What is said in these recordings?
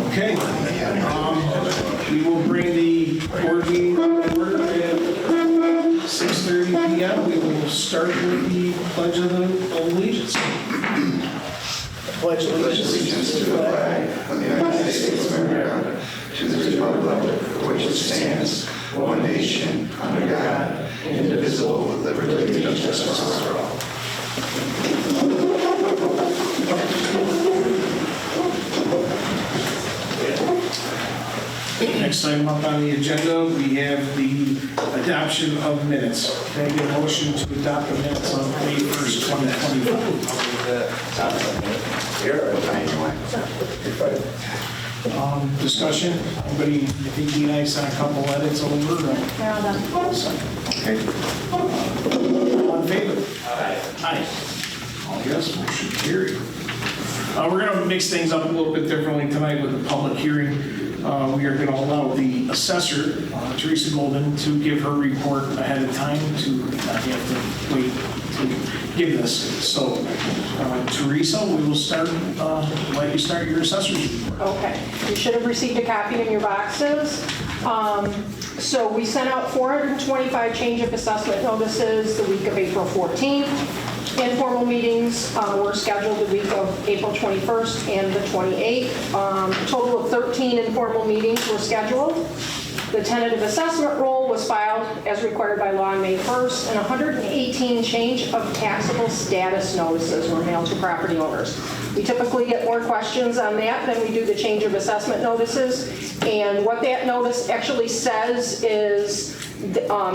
Okay. We will bring the board meeting to order at 6:30 p.m. We will start with the Pledge of Allegiance. Pledge allegiance to the flag of the United States of America, to the republic for which it stands, one nation, under God, indivisible, with liberty and justice for all. Next item up on the agenda, we have the adoption of minutes. Can I get a motion to adopt the minutes on May 1st, 2024? Discussion? Anybody think be nice on a couple edits over? Okay. All in favor? Aye. All yes, motion carried. We're going to mix things up a little bit differently tonight with the public hearing. We are going to allow the assessor, Teresa Golden, to give her report ahead of time to not have to wait to give this. So, Teresa, we will start, let you start your assessor's report. Okay. You should have received a copy in your boxes. So we sent out 425 change of assessment notices the week of April 14th. Informal meetings were scheduled the week of April 21st and the 28th. A total of 13 informal meetings were scheduled. The tentative assessment roll was filed as required by law on May 1st, and 118 change of taxable status notices were mailed to property owners. We typically get more questions on that than we do the change of assessment notices. And what that notice actually says is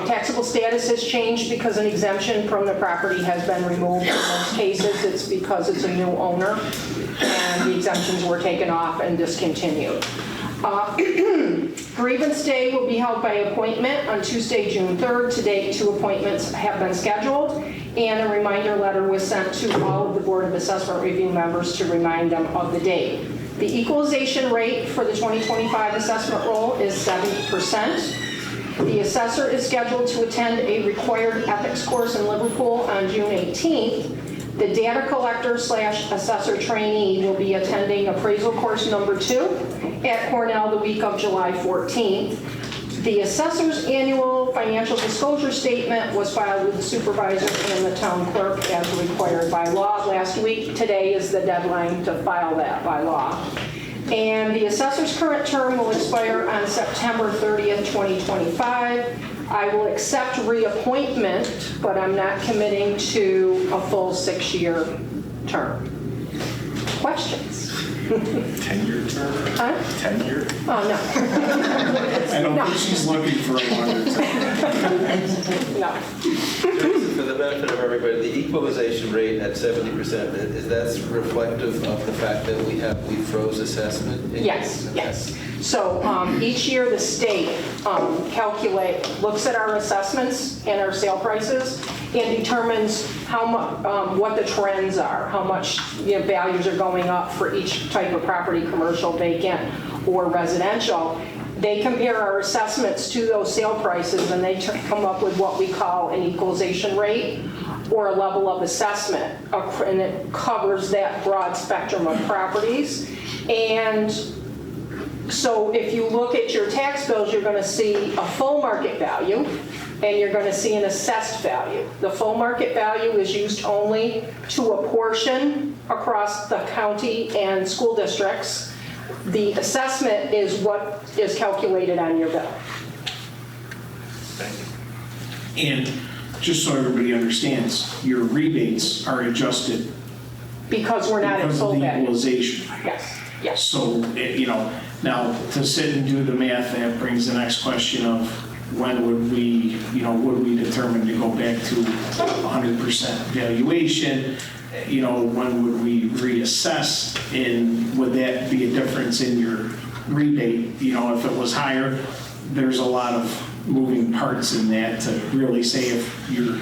taxable status has changed because an exemption from the property has been removed. In most cases, it's because it's a new owner and the exemptions were taken off and discontinued. Grievance day will be held by appointment on Tuesday, June 3rd. To date, 2 appointments have been scheduled, and a reminder letter was sent to all of the Board of Assessment Review members to remind them of the date. The equalization rate for the 2025 assessment roll is 70%. The assessor is scheduled to attend a required ethics course in Liverpool on June 18th. The data collector / assessor trainee will be attending appraisal course number 2 at Cornell the week of July 14th. The assessor's annual financial disclosure statement was filed with the supervisor and the town clerk as required by law last week. Today is the deadline to file that by law. And the assessor's current term will expire on September 30th, 2025. I will accept reappointment, but I'm not committing to a full 6-year term. Questions? 10-year term? Huh? 10-year? Oh, no. I don't think she's looking for a longer time. No. For the benefit of everybody, the equalization rate at 70%, is that reflective of the fact that we froze assessment? Yes, yes. So each year the state looks at our assessments and our sale prices and determines how much, what the trends are, how much values are going up for each type of property, commercial, vacant, or residential. They compare our assessments to those sale prices and they come up with what we call an equalization rate or a level of assessment, and it covers that broad spectrum of properties. And so if you look at your tax bills, you're going to see a full market value and you're going to see an assessed value. The full market value is used only to apportion across the county and school districts. The assessment is what is calculated on your bill. And just so everybody understands, your rebates are adjusted Because we're not at because of full the value. equalization. Yes, yes. So, now to sit and do the math, that brings the next question of when would we determine to go back to 100% valuation? When would we reassess? And would that be a difference in your rebate? If it was higher, there's a lot of moving parts in that to really say if you're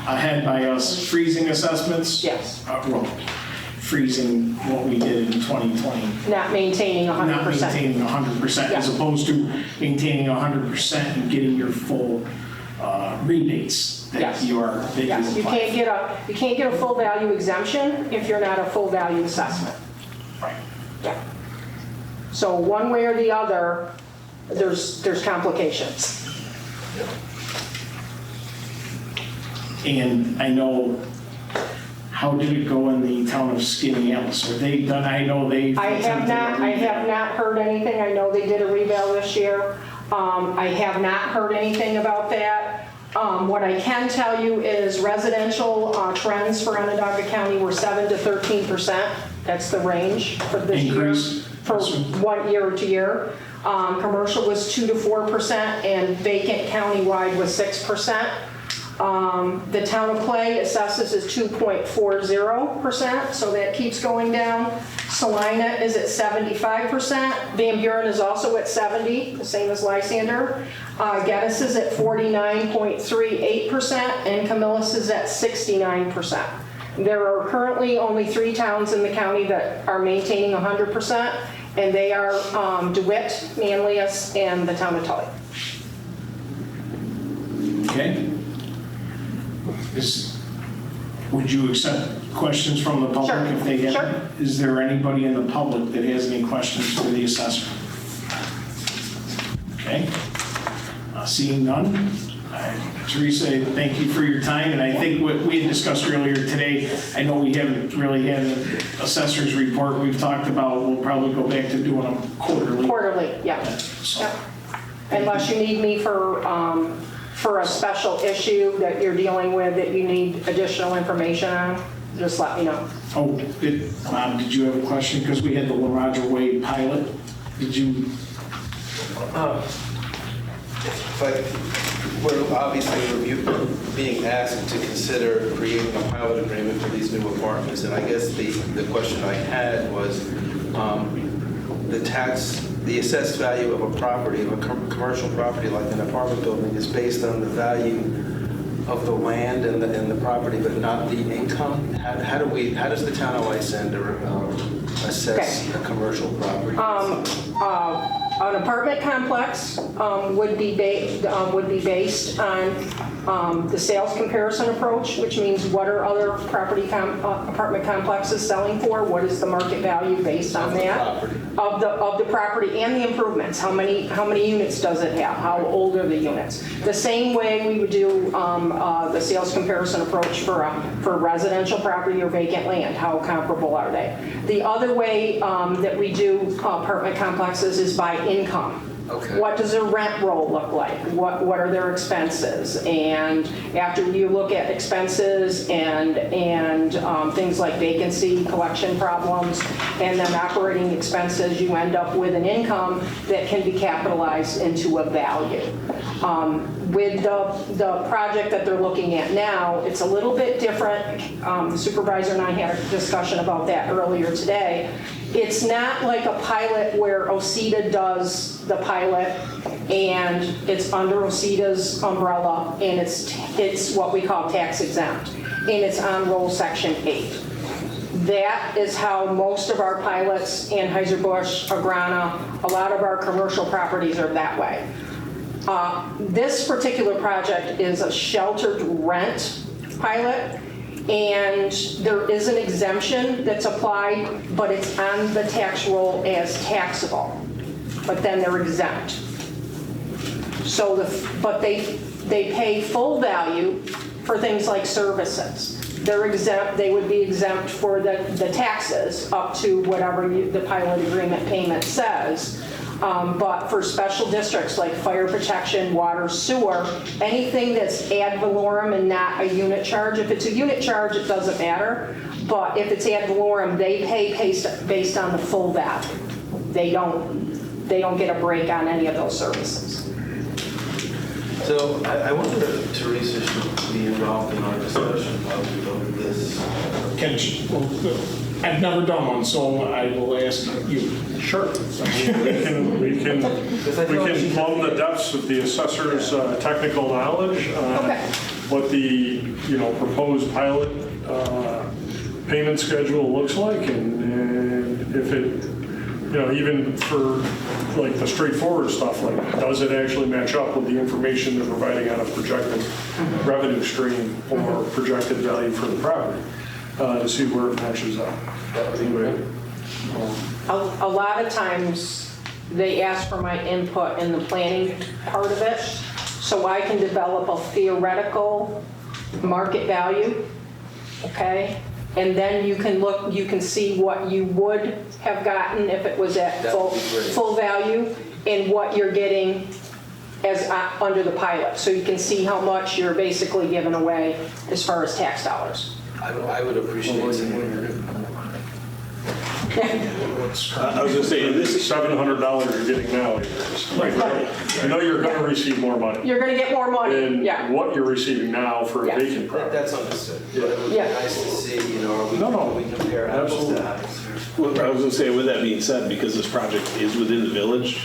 ahead by us freezing assessments. Yes. Well, freezing what we did in 2020. Not maintaining 100%. Not maintaining 100%, as Yeah. opposed to maintaining 100% and getting your full rebates that Yes. you are. That Yes, you apply can't get a full value exemption if you're not a full value assessment. for. Right. Yeah. So one way or the other, there's complications. And I know, how did it go in the town of Skaneateles? Are they done? I know they. I have not heard anything. I know they did a revale this year. I have not heard anything about that. What I can tell you is residential trends for Onondaga County were 7 to 13%. That's the range for this Increase. year, for 1 year to year. Commercial was 2 to 4%, and vacant countywide was 6%. The town of Clay assesses is 2.40%, so that keeps going down. Salina is at 75%. Van Buren is also at 70, the same as Lysander. Geddes is at 49.38%, and Camillus is at 69%. There are currently only 3 towns in the county that are maintaining 100%, and they are DeWitt, Manlius, and the town of Tully. Okay. Would you accept questions from the public Sure. if they have? Sure. Is there anybody in the public that has any questions for the assessor? Okay. Seeing none. Teresa, thank you for your time, and I think what we had discussed earlier today, I know we haven't really had an assessor's report. We've talked about, we'll probably go back to doing them quarterly. Quarterly, yeah. So, Yep. Unless you need me for a special issue that you're dealing with that you need additional information on, just let me know. oh, Bob, did you have a question? Because we had the Roger Wade pilot. Did you? But we're obviously being asked to consider creating a pilot agreement for these new apartments, and I guess the question I had was the assessed value of a property, of a commercial property like an apartment building, is based on the value of the land and the property, but not the income. How does the town of Lysander assess a commercial property? An apartment complex would be based on the sales comparison approach, which means what are other apartment complexes selling for? What is the market value based on that? Of the property and the improvements. How many units does it have? How old are the units? The same way we would do the sales comparison approach for residential property or vacant land. How comparable are they? The other way that we do apartment complexes is by income. Okay. What does their rent roll look like? What are their expenses? And after you look at expenses and things like vacancy, collection problems, and then operating expenses, you end up with an income that can be capitalized into a value. With the project that they're looking at now, it's a little bit different. The supervisor and I had a discussion about that earlier today. It's not like a pilot where OCEDA does the pilot and it's under OCEDA's umbrella and it's what we call tax exempt and it's on roll section 8. That is how most of our pilots, Anheuser-Busch, Agrana, a lot of our commercial properties are that way. This particular project is a sheltered rent pilot, and there is an exemption that's applied, but it's on the tax roll as taxable. But then they're exempt. So, but they pay full value for things like services. They're exempt. They would be exempt for the taxes up to whatever the pilot agreement payment says. But for special districts like fire protection, water, sewer, anything that's ad valorem and not a unit charge. If it's a unit charge, it doesn't matter. But if it's ad valorem, they pay based on the full value. They don't get a break on any of those services. So I wonder if Teresa should be involved in our discussion of this. I've never done one, so I will ask you. Sure. We can plumb the depths of the assessor's technical knowledge on what the proposed pilot payment schedule looks like, and if it even for like the straightforward stuff, like does it actually match up with the information they're providing on a projected revenue stream or projected value for the property, to see where it matches up. That would be great. A lot of times, they ask for my input in the planning part of it, so I can develop a theoretical market value, okay? And then you can look, you can see what you would have gotten if it was at That would be great. full value, and what you're getting as under the pilot. So you can see how much you're basically giving away as far as tax dollars. I would appreciate seeing I was gonna say, this is, $700 you're getting now. You know you're going to receive more money You're gonna get more money, than yeah. what you're receiving now for a Yeah. vacant property. That's understood. But it would be Yeah. nice to see, you know, are we, No. we compare apples to Absolutely. apples. well, I was gonna say, with that being said, because this project is within the village,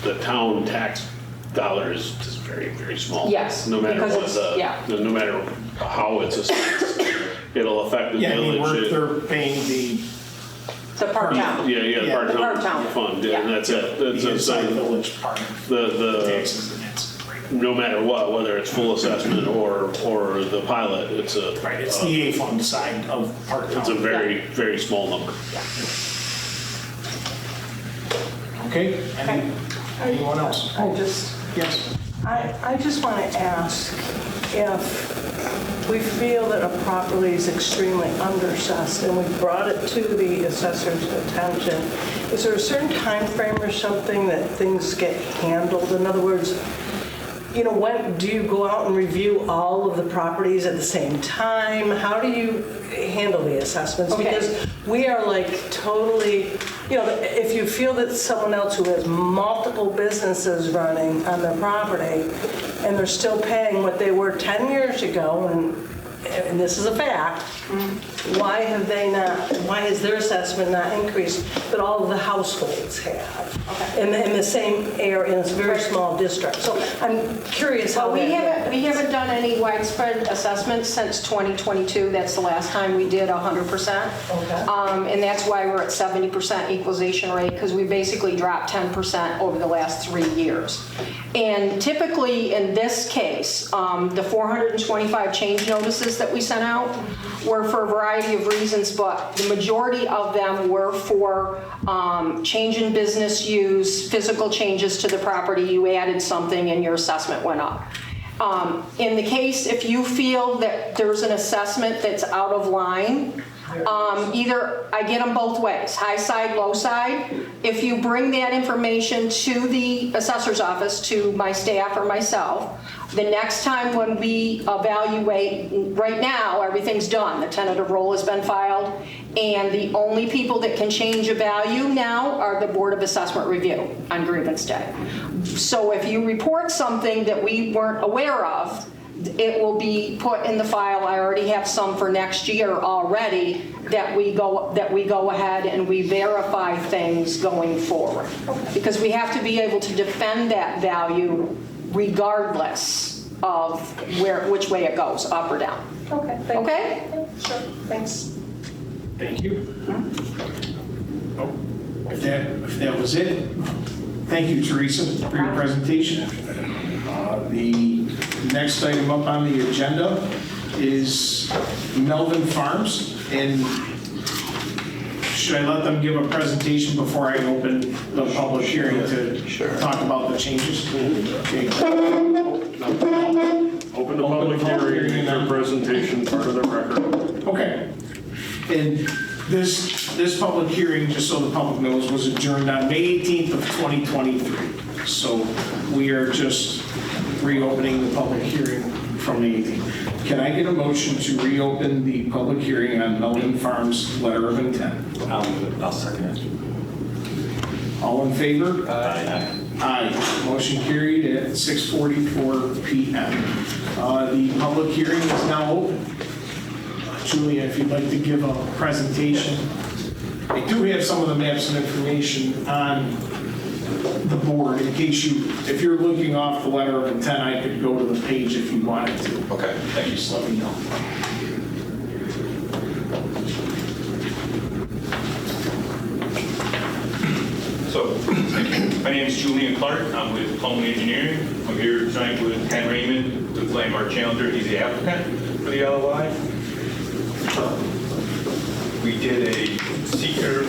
the town tax dollar is just very, very small. Yes, No matter because what it's- yeah. no matter how it's assessed, it'll affect the Yeah, I mean, village. they're paying the The part town. Yeah, Yeah, part the part town town. fund, Yeah. and that's it. That's inside it. village part of The, taxes, and that's no matter what, whether it's full assessment or the pilot, it's a. right. It's the A fund side of part It's a town. very, very small number. Okay. Anyone else? Yes. I just want to ask if we feel that a property is extremely underassessed and we brought it to the assessor's attention, is there a certain time frame or something that things get handled? In other words, you know, when do you go out and review all of the properties at the same time? How do you handle the assessments? Okay. Because we are like totally, you know, if you feel that someone else who has multiple businesses running on their property and they're still paying what they were 10 years ago, and this is a fact, why have they not, why has their assessment not increased, but all of the households have? In the same area, and it's a very small district. So I'm curious how Well, that we haven't done any widespread assessments since 2022. That's the last time we did 100%. Okay. And that's why we're at 70% equalization rate, because we basically dropped 10% over the last 3 years. And typically, in this case, the 425 change notices that we sent out were for a variety of reasons, but the majority of them were for change in business use, physical changes to the property, you added something and your assessment went up. In the case, if you feel that there's an assessment that's out of line, either, I get them both ways, high side, low side. If you bring that information to the assessor's office, to my staff or myself, the next time when we evaluate, right now, everything's done. The tentative roll has been filed, and the only people that can change a value now are the Board of Assessment Review on grievance day. So if you report something that we weren't aware of, it will be put in the file. I already have some for next year already that we go ahead and we verify things going forward. Because we have to be able to defend that value regardless of which way it goes, up or down. Okay, thank you. Okay? Sure, thanks. Thank you. Oh, if that was it, thank you, Teresa, for your presentation. The next item up on the agenda is Melvin Farms, and should I let them give a presentation before I open the public hearing to talk about the changes? Okay. Open the public hearing, make your presentation part of the record. Okay. And this public hearing, just so the public knows, was adjourned on May 18th of 2023. So we are just reopening the public hearing from the 18th. Can I get a motion to reopen the public hearing on Melvin Farms letter of intent? I'll second it. All in favor? Aye. Aye. Motion carried at 6:44 PM. The public hearing is now open. Julia, if you'd like to give a presentation. I do have some of the maps and information on the board in case if you're looking off the letter of intent, I could go to the page if you wanted to. Okay, thank you. Just let me know. So, my name is Julian Clark. I'm with Plumbing Engineering. I'm here tonight with Ken Raymond, with Landmark Challenger. He's the applicant for the LOI. We did a seeker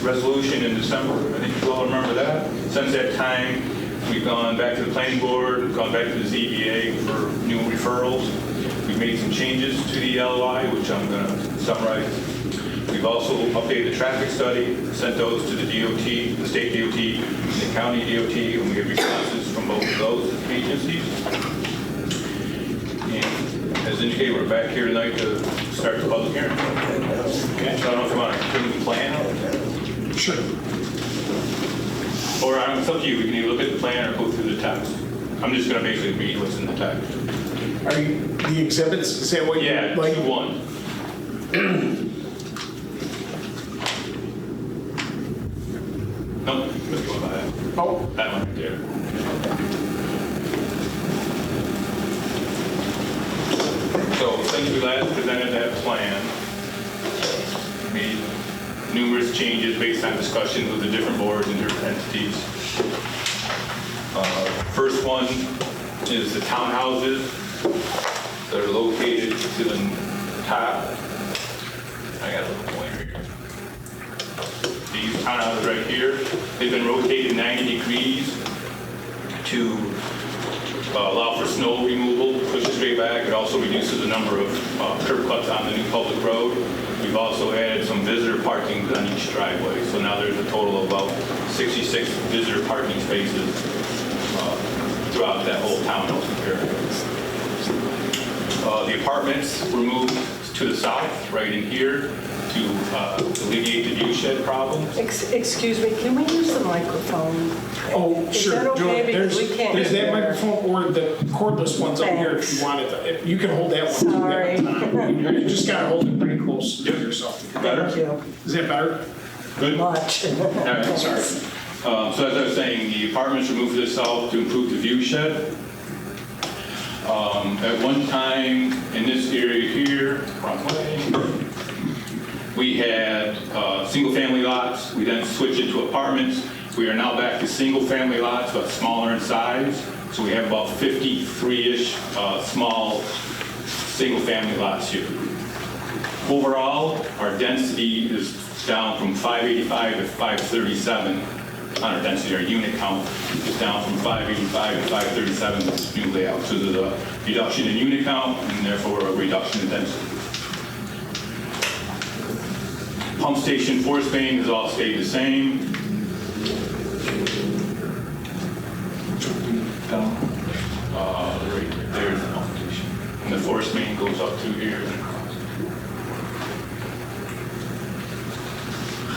resolution in December. I think you all remember that. Since that time, we've gone back to the planning board, we've gone back to the ZBA for new referrals. We've made some changes to the LOI, which I'm going to summarize. We've also updated the traffic study, sent those to the DOT, the state DOT, and the county DOT, and we get responses from both of those agencies. And as indicated, we're back here tonight to start the public hearing. Okay. So I don't know if you want to bring the plan out. Sure. Or it's up to you. We can either look at the plan or go through the text. I'm just going to basically read what's in the text. Are you, the exhibits, is that what you Yeah, like? 2-1. No, let's go by that. Oh, That one right there. So since we last presented that plan, we made numerous changes based on discussions with the different boards and different entities. First one is the townhouses that are located to the top. I got a little pointer here. These townhouses right here, they've been rotated 90 degrees to allow for snow removal, push it straight back. It also reduces the number of curb cuts on the new public road. We've also added some visitor parking on each driveway. So now there's a total of about 66 visitor parking spaces throughout that whole townhouse area. The apartments were moved to the south, right in here, to alleviate the view shed problem. Excuse me, can we use the microphone? oh, Is sure. that okay? Because we can't There's that hear. microphone or the cordless ones up here if you want it. You can hold that one too. Sorry. You just gotta hold it pretty close to yourself. Better? Thank you. Is that better? Good? Much. All right, sorry. So as I was saying, the apartments were moved to the south to improve the view shed. At one time in this area here, wrong way, we had single-family lots. We then switched it to apartments. We are now back to single-family lots, but smaller in size. So we have about 53-ish small single-family lots here. Overall, our density is down from 585 to 537. On our density, our unit count is down from 585 to 537 with this new layout. So there's a reduction in unit count and therefore a reduction in density. Pump station force main has all stayed the same. Right there's the pump station. And the force main goes up through here.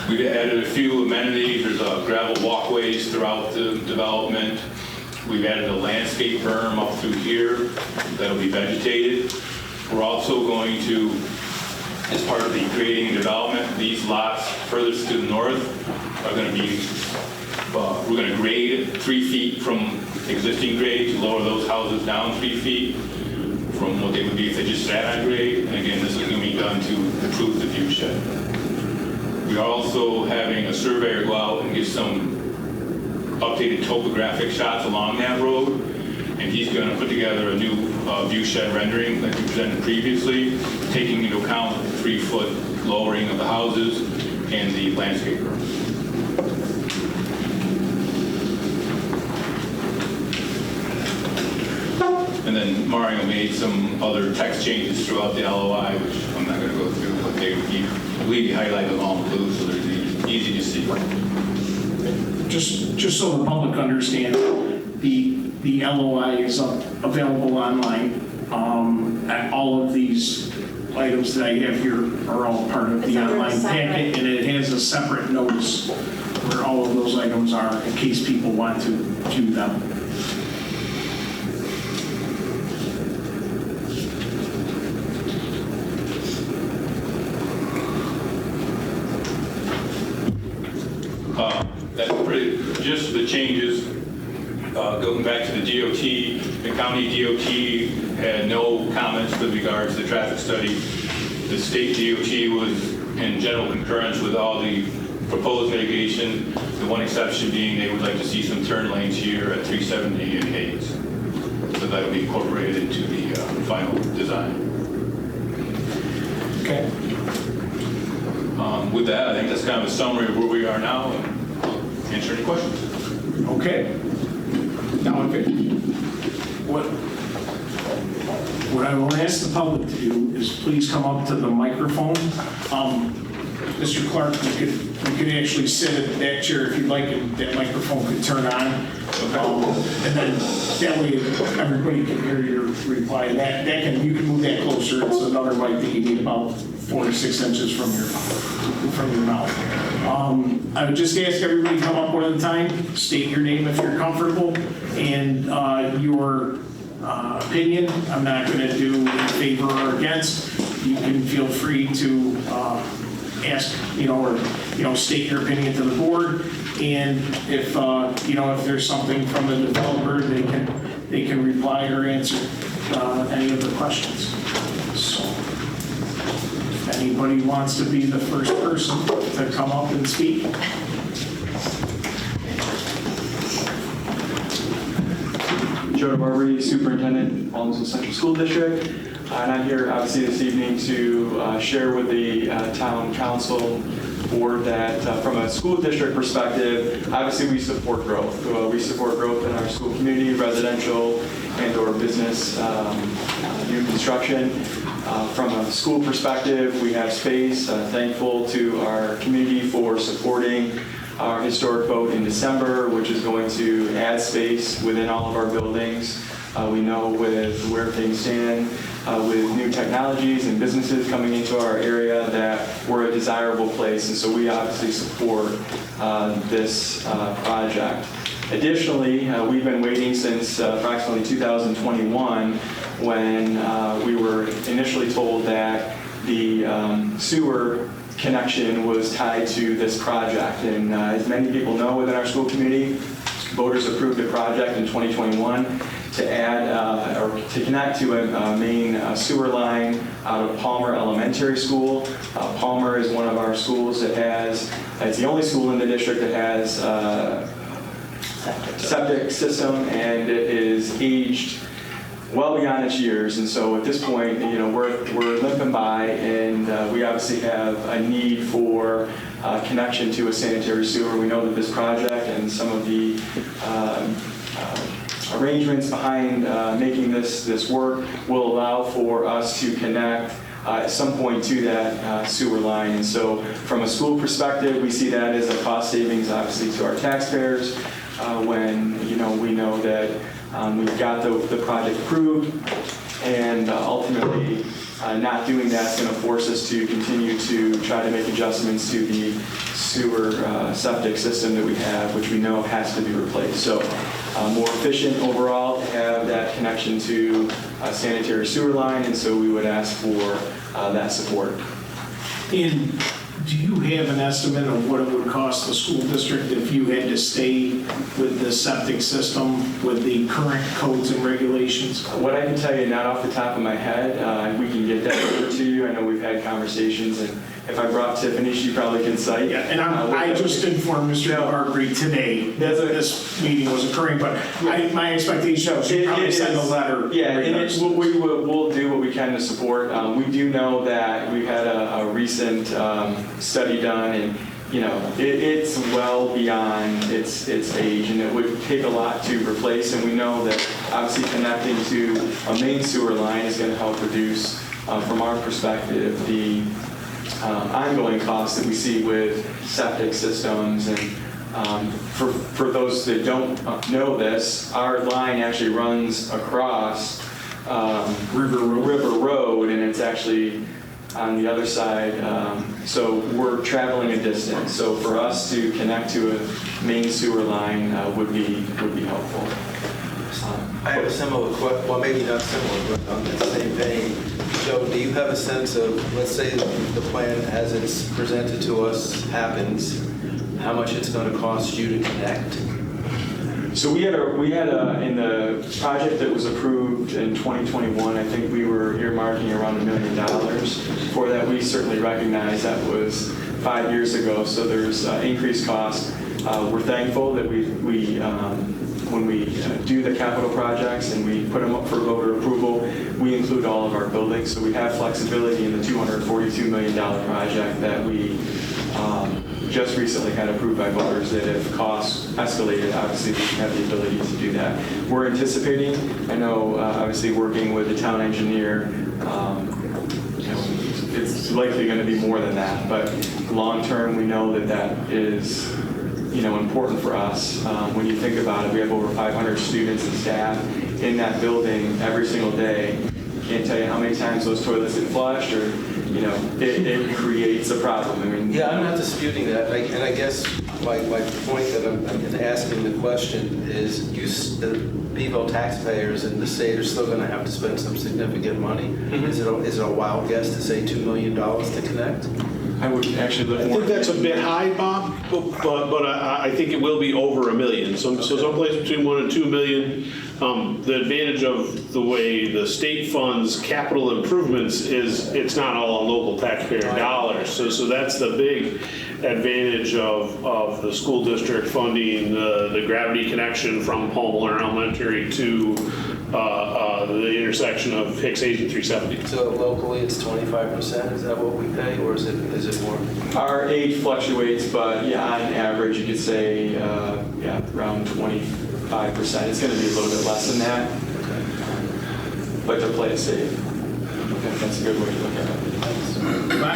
We've added a few amenities. There's gravel walkways throughout the development. We've added a landscape berm up through here that'll be vegetated. We're also going to, as part of the grading and development, these lots furthest to the north are going to be, we're going to grade 3 feet from existing grade to lower those houses down 3 feet from what they would be if they just sat on grade. And again, this is going to be done to improve the view shed. We are also having a surveyor go out and get some updated topographic shots along that road. And he's going to put together a new view shed rendering that we presented previously, taking into account the 3-foot lowering of the houses and the landscape berm. And then Mario made some other text changes throughout the LOI, which I'm not going to go through, but they, I believe he highlighted them all in blue, so they're easy to see. Just so the public understands, the LOI is available online. And all of these items that I have here are all part of the online packet, and it has a separate notice where all of those items are in case people want to view them. That's pretty, just the changes. Going back to the DOT, the county DOT had no comments with regards to the traffic study. The state DOT was in general concurrence with all the proposed mitigation. The one exception being they would like to see some turn lanes here at 370 and Hayes. So that will be incorporated into the final design. Okay. With that, I think that's kind of a summary of where we are now, and answer any questions. Okay. Now, what I will ask the public to do is please come up to the microphone. Mr. Clark, you could actually sit at that chair if you'd like, and that microphone could turn on. And then that way everybody can hear your reply. You can move that closer. It's another mic that you need about 4 to 6 inches from your mouth. I would just ask everybody to come up one at a time, state your name if you're comfortable, and your opinion. I'm not going to do in favor or against. You can feel free to ask, or state your opinion to the board. And if if there's something from the developer, they can reply or answer any of the questions. So, if anybody wants to be the first person to come up and speak. Joe Barbary, Superintendent, Ballinsville Central School District. And I'm here obviously this evening to share with the town council board that from a school district perspective, obviously we support growth. We support growth in our school community, residential and or business, new construction. From a school perspective, we have space. Thankful to our community for supporting our historic vote in December, which is going to add space within all of our buildings. We know with where things stand, with new technologies and businesses coming into our area, that we're a desirable place, and so we obviously support this project. Additionally, we've been waiting since approximately 2021 when we were initially told that the sewer connection was tied to this project. And as many people know within our school community, voters approved a project in 2021 to add or to connect to a main sewer line out of Palmer Elementary School. Palmer is one of our schools that it's the only school in the district that has septic system, and it is aged well beyond its years. And so at this point, we're limping by, and we obviously have a need for connection to a sanitary sewer. We know that this project and some of the arrangements behind making this work will allow for us to connect at some point to that sewer line. And so from a school perspective, we see that as a cost savings, obviously, to our taxpayers when we know that we've got the project approved, and ultimately not doing that is going to force us to continue to try to make adjustments to the sewer septic system that we have, which we know has to be replaced. So more efficient overall to have that connection to a sanitary sewer line, and so we would ask for that support. And do you have an estimate of what it would cost the school district if you had to stay with the septic system with the current codes and regulations? What I can tell you, not off the top of my head, we can get that over to you. I know we've had conversations, and if I brought Tiffany, she probably can cite. Yeah, and I just informed Mr. Barbary today that this meeting was occurring, but my expectation was you probably send a letter. Yeah, and we'll do what we can to support. We do know that we've had a recent study done, and it's well beyond its age, and it would take a lot to replace. And we know that obviously connecting to a main sewer line is going to help reduce, from our perspective, the ongoing costs that we see with septic systems. And for those that don't know this, our line actually runs across River Road, and it's actually on the other side. So we're traveling a distance. So for us to connect to a main sewer line would be helpful. I have a similar question, well, maybe not similar, but on the same vein. Joe, do you have a sense of, let's say the plan as it's presented to us happens, how much it's going to cost you to connect? So we had in the project that was approved in 2021, I think we were earmarking around $1 million for that. We certainly recognize that was 5 years ago, so there's increased cost. We're thankful that when we do the capital projects and we put them up for voter approval, we include all of our buildings. So we have flexibility in the $242 million project that we just recently kind of approved by voters that if costs escalated, obviously we should have the ability to do that. We're anticipating, I know, obviously working with the town engineer, it's likely going to be more than that, but long-term, we know that that is, important for us. When you think about it, we have over 500 students and staff in that building every single day. Can't tell you how many times those toilets get flushed, or it creates a problem. I mean, Yeah, I'm not disputing that, and I guess my point that I'm asking the question is, the Bevo taxpayers in the state are still going to have to spend some significant money. Is it a wild guess to say $2 million to connect? I would actually look I more. think that's a bit high, Bob, but I think it will be over $1 million. So someplace between 1 and 2 million. The advantage of the way the state funds capital improvements is it's not all on local taxpayer dollars. So that's the big advantage of the school district funding the gravity connection from Palmer Elementary to the intersection of Hicks Hayes and 370. So locally, it's 25%. Is that what we pay, or is it more? Our age fluctuates, but yeah, on average, you could say, around 25%. It's going to be a little bit less than that, but to play it safe. Okay, that's a good way to look at it.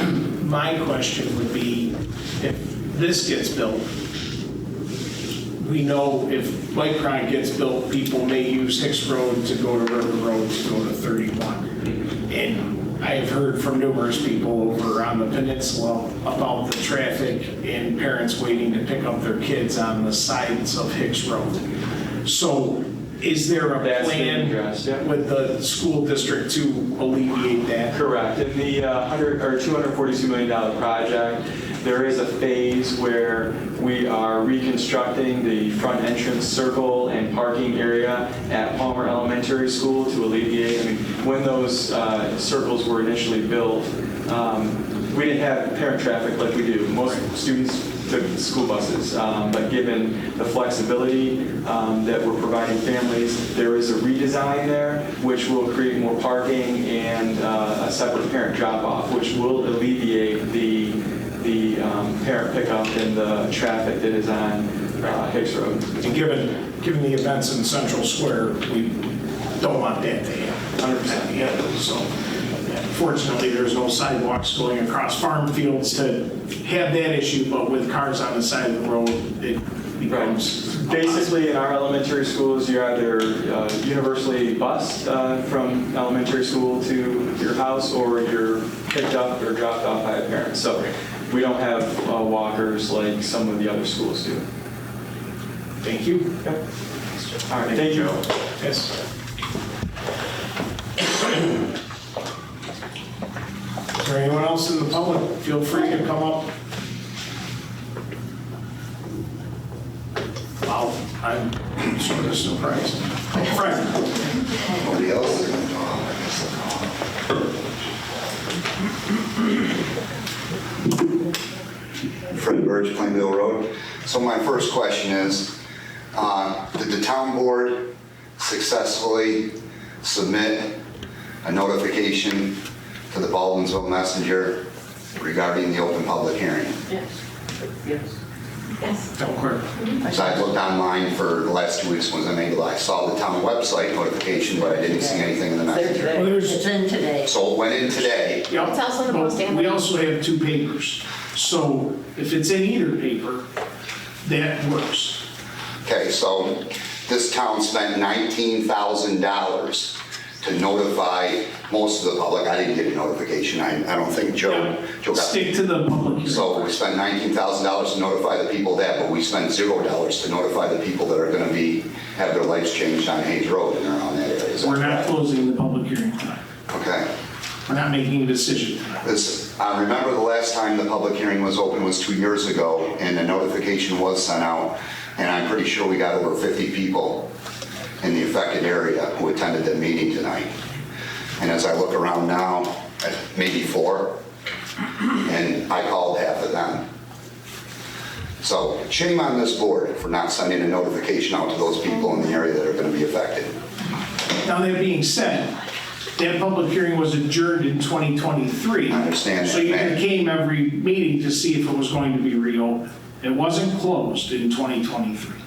My question would be, if this gets built, we know if Bike Pride gets built, people may use Hicks Road to go to River Road to go to 31. And I've heard from numerous people over on the peninsula about the traffic and parents waiting to pick up their kids on the sides of Hicks Road. So is there a That's being plan addressed, yeah. with the school district to alleviate that? Correct. In the $242 million project, there is a phase where we are reconstructing the front entrance circle and parking area at Palmer Elementary School to alleviate. I mean, when those circles were initially built, we didn't have parent traffic like we do. Most students took school buses, but given the flexibility that we're providing families, there is a redesign there which will create more parking and a separate parent drop-off, which will alleviate the parent pickup and the traffic that is on Hicks Road. And given the events in Central Square, we don't want that to happen. 100%. Yeah. So fortunately, there's no sidewalks going across farm fields to have that issue, but with cars on the side of the road, it becomes... Basically, in our elementary schools, you're either universally bused from elementary school to your house, or you're picked up or dropped off by a parent. So we don't have walkers like some of the other schools do. Thank you. Yep. All right, thank you. Yes. Is there anyone else in the public? Feel free to come up. Wow, I'm sort of surprised. Frank. Nobody else? Fred Birch, Plainville Road. So my first question is, did the town board successfully submit a notification to the Baldwinsville Messenger regarding the open public hearing? Yes. Don't worry. So I looked online for the last 2 weeks when I saw the town website notification, but I didn't see anything in the messenger. Well, It's in today. So it went in today. Yep. It's also in the But Post and we the- also have two papers. So if it's in either paper, that works. Okay, so this town spent $19,000 to notify most of the public. I didn't get a notification. I don't think Joe got. Stick to the public hearing. So we spent $19,000 to notify the people that, but we spent $0 to notify the people that are going to have their lights changed on Hayes Road and around that area. Is that We're not correct? closing the public hearing tonight. Okay. We're not making a decision tonight. I remember the last time the public hearing was open was 2 years ago, and the notification was sent out, and I'm pretty sure we got over 50 people in the affected area who attended the meeting tonight. And as I look around now, maybe 4, and I called half of them. So shame on this board for not sending a notification out to those people in the area that are going to be affected. Now, that being said, that public hearing was adjourned in 2023. I understand So that, you man. came every meeting to see if it was going to be reopened. It wasn't closed in 2023.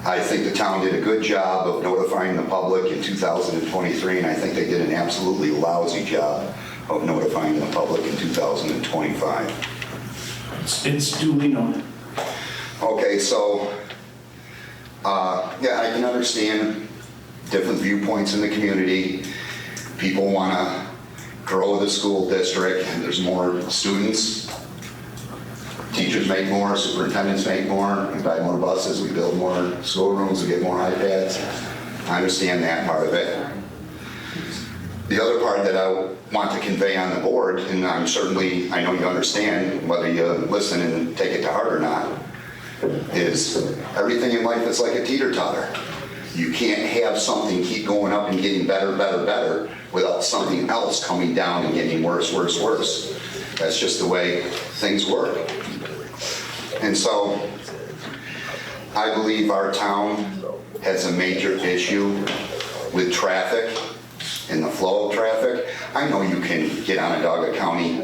I think the town did a good job of notifying the public in 2023, and I think they did an absolutely lousy job of notifying the public in 2025. It's duly noted. Okay, so, yeah, I can understand different viewpoints in the community. People want to grow the school district, and there's more students. Teachers make more, superintendents make more, we buy more buses, we build more schoolrooms, we get more iPads. I understand that part of it. The other part that I want to convey on the board, and I know you understand, whether you listen and take it to heart or not, is everything in life is like a teeter-totter. You can't have something keep going up and getting better, better, better without something else coming down and getting worse, worse, worse. That's just the way things work. And so I believe our town has a major issue with traffic and the flow of traffic. I know you can get on Onondaga County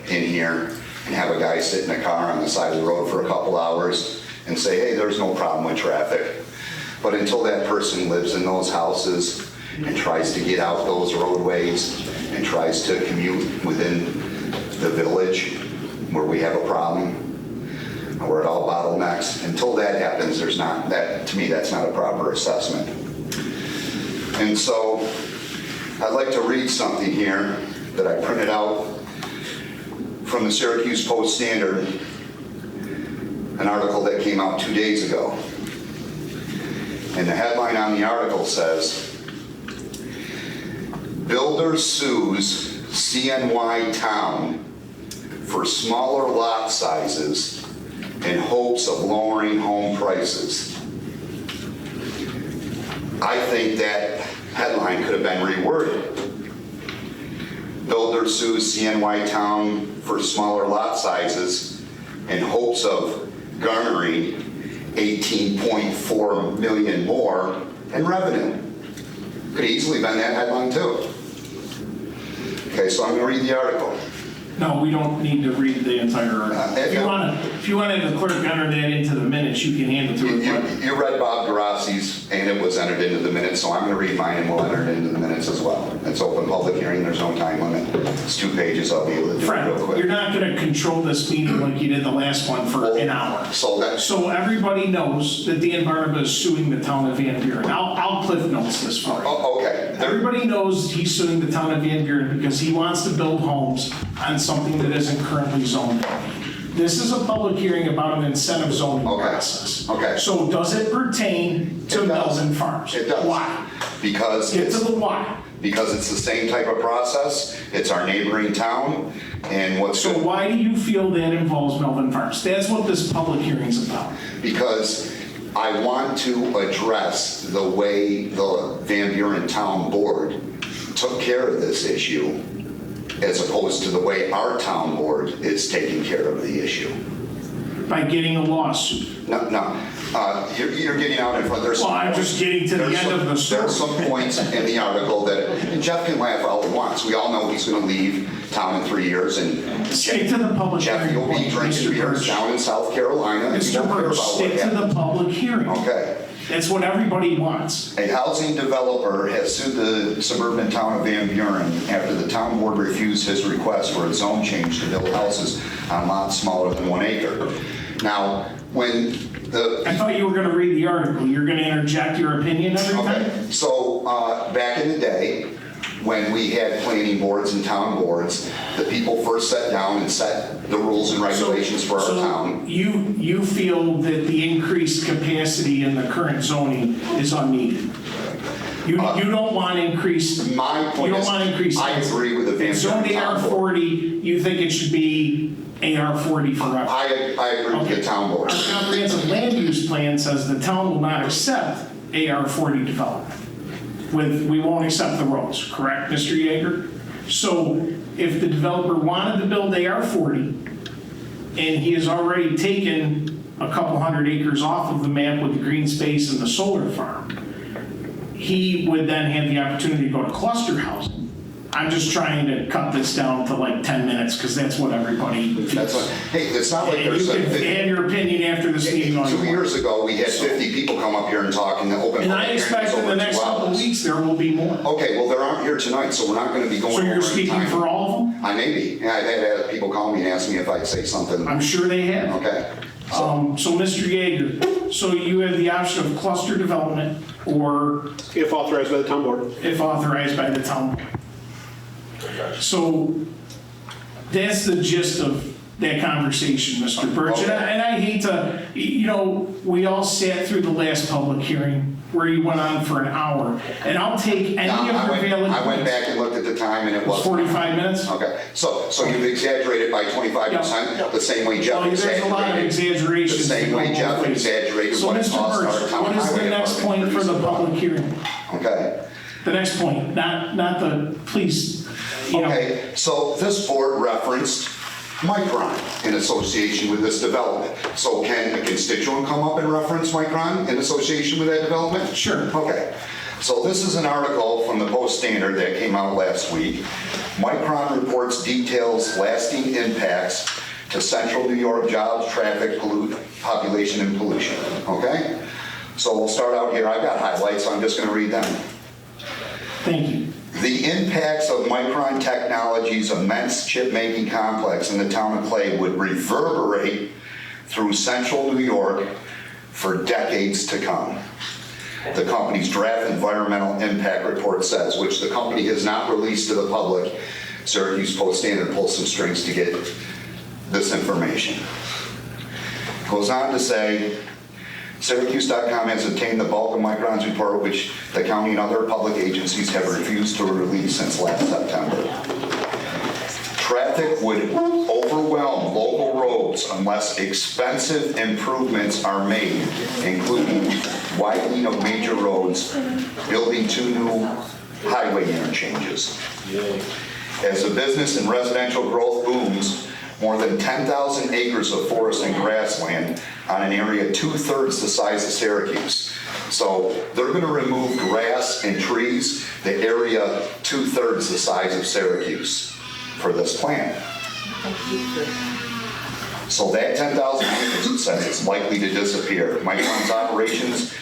in here and have a guy sit in a car on the side of the road for a couple hours and say, hey, there's no problem with traffic. But until that person lives in those houses and tries to get out those roadways and tries to commute within the village where we have a problem, where it all bottlenecks, until that happens, there's not, that, to me, that's not a proper assessment. And so I'd like to read something here that I printed out from the Syracuse Post-Standard, an article that came out 2 days ago. And the headline on the article says, Builder sues CNY town for smaller lot sizes in hopes of lowering home prices. I think that headline could have been reworded. Builder sues CNY town for smaller lot sizes in hopes of garnering 18.4 million more in revenue. Could easily been that headline too. Okay, so I'm going to read the article. No, we don't need to read the entire article. If you want the clerk to enter that into the minutes, you can hand it to her. You read Bob Garassi's, and it was entered into the minutes, so I'm going to read mine and we'll enter it into the minutes as well. It's open public hearing, there's no time limit. It's 2 pages, I'll be able to do it real Fred, quick. you're not going to control this meeting like you did the last one for an hour. So everybody knows that Dan Barnaba is suing the town of Van Buren. I'll cliff notes this for you. Okay. Everybody knows he's suing the town of Van Buren because he wants to build homes on something that isn't currently zoned. This is a public hearing about an incentive zoning process. Okay. So does it pertain to Melvin Farms? It does. Why? Because Get to the why. Because it's the same type of process, it's our neighboring town, and what's So why do you feel that involves Melvin Farms? That's what this public hearing's about. Because I want to address the way the Van Buren Town Board took care of this issue as opposed to the way our town board is taking care of the issue. By getting a lawsuit. No, you're getting out in front. Well, I'm just getting to the end of the story. There's some points in the article that, and Jeff can laugh all he wants. We all know he's going to leave town in 3 years, and Stick to the public Jeff, hearing. you'll be drinking Mr. beers Birch. down in South Carolina. And you Mr. don't care Birch, about what stick to happens. the public hearing. Okay. That's what everybody wants. A housing developer has sued the suburban town of Van Buren after the town board refused his request for a zone change to build houses on lots smaller than 1 acre. Now, when I thought you were going to read the article. You're going to interject your opinion every time? Okay, so back in the day, when we had planning boards and town boards, the people first sat down and set the rules and regulations for our town. You feel that the increased capacity in the current zoning is unneeded? You don't want increased... My point You don't is, want increased... I agree with the Van Buren Zoned Town Board. AR40, you think it should be AR40 forever? I agree with the town board. Our comprehensive land use plan says the town will not accept AR40 development. We won't accept the roads, correct, Mr. Yeager? So if the developer wanted to build AR40 and he has already taken a couple hundred acres off of the map with the green space and the solar farm, he would then have the opportunity to go to cluster housing. I'm just trying to cut this down to like 10 minutes because that's what everybody That's feels. what, hey, it's not like And there's you can have your opinion after this meeting on 2 years ago, we had 50 people come up here and talk in the open. And I public hearing expect was in over the next 2 couple of hours. weeks, there will be more. Okay, well, there aren't here tonight, so we're not gonna be going So over you're in speaking time. for all of them? I may be. Yeah, I've had people call me and ask me if I'd say something. I'm sure they have. Okay. So Mr. Yeager, so you have the option of cluster development or If authorized by the town board. if authorized by the town. So that's the gist of that conversation, Mr. Birch. And I hate to, we all sat through the last public hearing where you went on for an hour. And I'll take any of your valid I went points. back and looked at the time and it was. 45 minutes? Okay, so you've exaggerated by 25%, the same way Jeff Well, there's a lot of exaggerated. exaggerations. The same way that go Jeff both ways. exaggerated So what it Mr. cost our Birch, town what is highway the next department point to for the produce a public hearing? Okay. The next point, not the, please, Okay, so this board referenced Micron in association with this development. So can a constituent come up and reference Micron in association with that development? Sure. Okay, so this is an article from the Post Standard that came out last week. Micron reports details lasting impacts to central New York jobs, traffic, population, and pollution. Okay? So we'll start out here. I've got highlights, so I'm just going to read them. Thank you. The impacts of Micron Technology's immense chip-making complex in the town of Clay would reverberate through central New York for decades to come. The company's draft environmental impact report says, which the company has not released to the public. Syracuse Post-Standard pulled some strings to get this information. Goes on to say, Syracuse.com has obtained the bulk of Micron's report, which the county and other public agencies have refused to release since last September. Traffic would overwhelm local roads unless expensive improvements are made, including widening of major roads, building 2 new highway interchanges. As the business and residential growth booms, more than 10,000 acres of forest and grassland on an area 2/3 the size of Syracuse. So they're going to remove grass and trees, the area 2/3 the size of Syracuse for this plan. So that 10,000 acres, it says, it's likely to disappear. Micron's operations.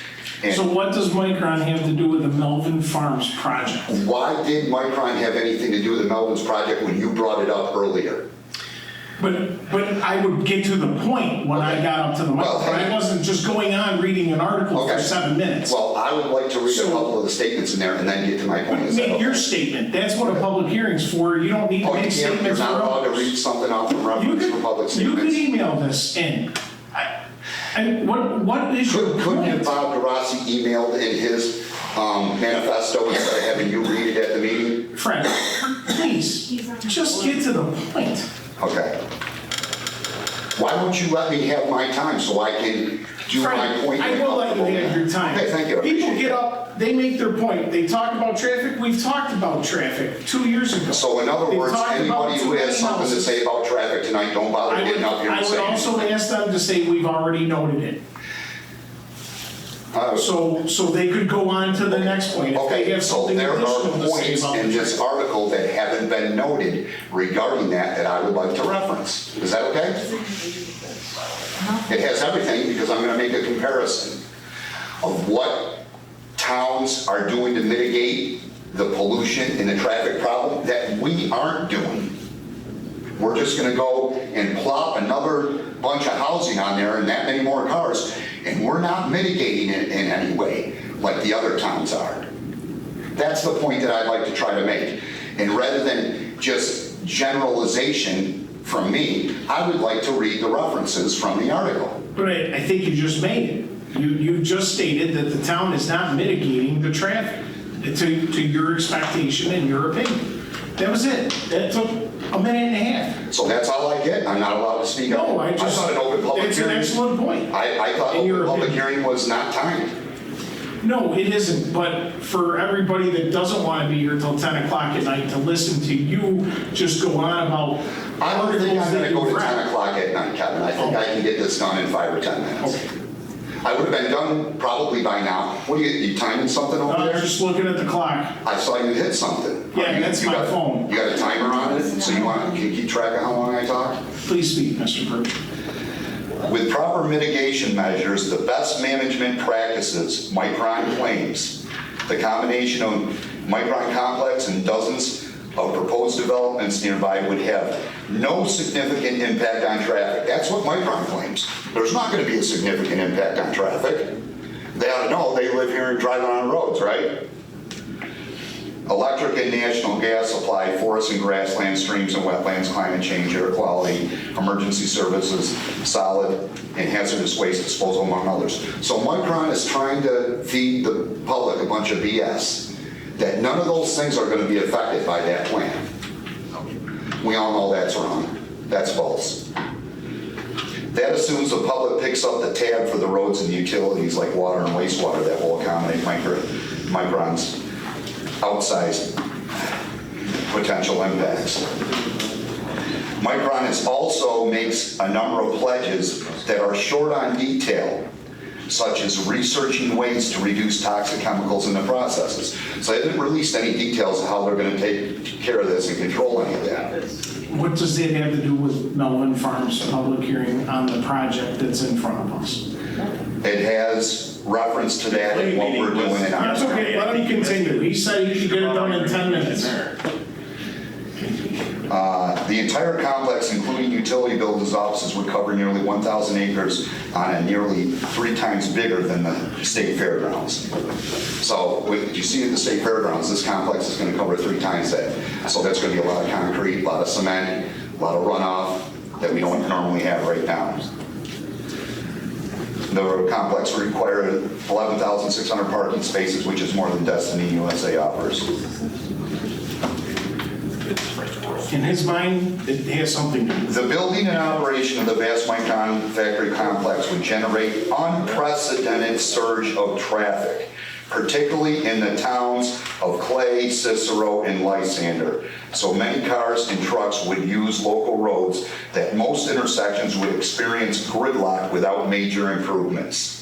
So what does Micron have to do with the Melvin Farms project? Why did Micron have anything to do with the Melvin's project when you brought it up earlier? But I would get to the point when I got up to the mic. Well, But I wasn't just going on reading an article for Okay. 7 minutes. Well, I would like to read a couple of the statements in there and then get to my point. Is that Make your okay? statement. That's what a public hearing's for. You don't need to Oh, make you're statements for not allowed to read others. something off from You reference for public could statements. email this in. What is your Couldn't have point? Bob DeRossi emailed in his manifesto instead of having you read it at the meeting? Fred, please, just get to the point. Okay. Why won't you let me have my time so I can do my Fred, point? I will let you have your time. Okay, thank you. I People appreciate get that. up, they make their point. They talk about traffic. We've talked about traffic 2 years ago. So in other They've words, talked about anybody too who has many something to houses. say about traffic tonight, don't bother getting up here I and would saying. also ask them to say we've already noted it. So they could go on to the next point. If they Okay, have so something there additional are to say points about in the this traffic. article that haven't been noted regarding that I would like to reference. Is that okay? It has everything because I'm going to make a comparison of what towns are doing to mitigate the pollution and the traffic problem that we aren't doing. We're just going to go and plop another bunch of housing on there and that many more cars, and we're not mitigating it in any way like the other towns are. That's the point that I'd like to try to make. And rather than just generalization from me, I would like to read the references from the article. But I think you just made it. You just stated that the town is not mitigating the traffic to your expectation and your opinion. That was it. That took a minute and a half. So that's all I get? I'm not allowed to speak up? No, I thought an open public it's an hearing. excellent point. I thought In your open public opinion. hearing was not timed. No, it isn't, but for everybody that doesn't want to be here till 10 o'clock at night to listen to you just go on about I don't think articles I'm that gonna go you've to 10 read. o'clock at night, Kevin. I think I can get this done in 5 or 10 minutes. Okay. I would have been done probably by now. What are you timing something over I was there? just looking at the clock. I saw you hit something. Yeah, that's You my got- phone. You got a timer on it, so can you keep track of how long I talk? Please speak, Mr. Birch. With proper mitigation measures, the best management practices, Micron claims, the combination of Micron complex and dozens of proposed developments nearby would have no significant impact on traffic. That's what Micron claims. There's not going to be a significant impact on traffic. They ought to know, they live here and drive on roads, right? Electric and natural gas supply, forests and grasslands, streams and wetlands, climate change, air quality, emergency services, solid and hazardous waste disposal, among others. So Micron is trying to feed the public a bunch of BS, that none of those things are going to be affected by that plan. We all know that's wrong. That's false. That assumes the public picks up the tab for the roads and utilities like water and wastewater that will accommodate Micron's outsized potential impacts. Micron also makes a number of pledges that are short on detail, such as researching ways to reduce toxic chemicals in the processes. So they haven't released any details of how they're going to take care of this and control any of that. What does that have to do with Melvin Farms public hearing on the project that's in front of us? It has reference to that and what we're doing in our. That's okay, let him continue. He said he could get it done in 10 minutes. The entire complex, including utility buildings, offices, would cover nearly 1,000 acres on a nearly 3 times bigger than the state fairgrounds. So what you see at the state fairgrounds, this complex is going to cover 3 times that. So that's going to be a lot of concrete, a lot of cement, a lot of runoff that we don't normally have right now. The complex will require 11,600 parking spaces, which is more than Destiny USA offers. In his mind, it has something to do with The building and operation of the vast Micron factory complex would generate unprecedented surge of traffic, particularly in the towns of Clay, Cicero, and Lysander. So many cars and trucks would use local roads that most intersections would experience gridlock without major improvements.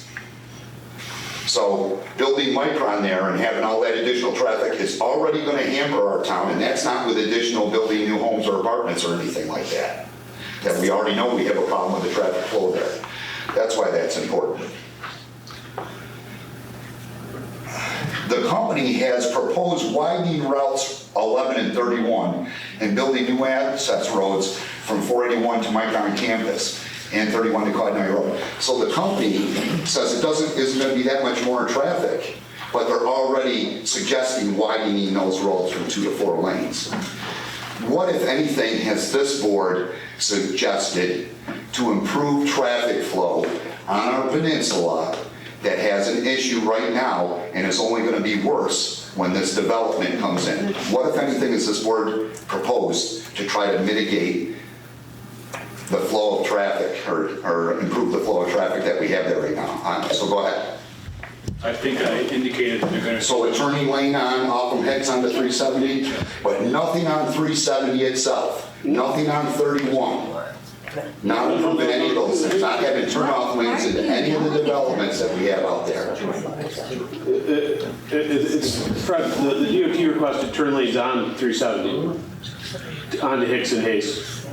So building Micron there and having all that additional traffic is already going to hamper our town, and that's not with additional building new homes or apartments or anything like that. That we already know we have a problem with the traffic flow there. That's why that's important. The company has proposed widening routes 11 and 31 and building new access roads from 481 to Micron campus and 31 to Codney Road. So the company says it isn't going to be that much more traffic, but they're already suggesting widening those roads from 2 to 4 lanes. What, if anything, has this board suggested to improve traffic flow on our peninsula that has an issue right now and is only going to be worse when this development comes in? What, if anything, has this board proposed to try to mitigate the flow of traffic or improve the flow of traffic that we have there right now? So go ahead. I think I indicated they're going to. So a turning lane off from Hicks onto 370, but nothing on 370 itself, nothing on 31. Not improving any of those things, not having turn-off lanes into any of the developments that we have out there. It's, Fred, the DOT requested turn lanes on 370, on to Hicks and Hayes.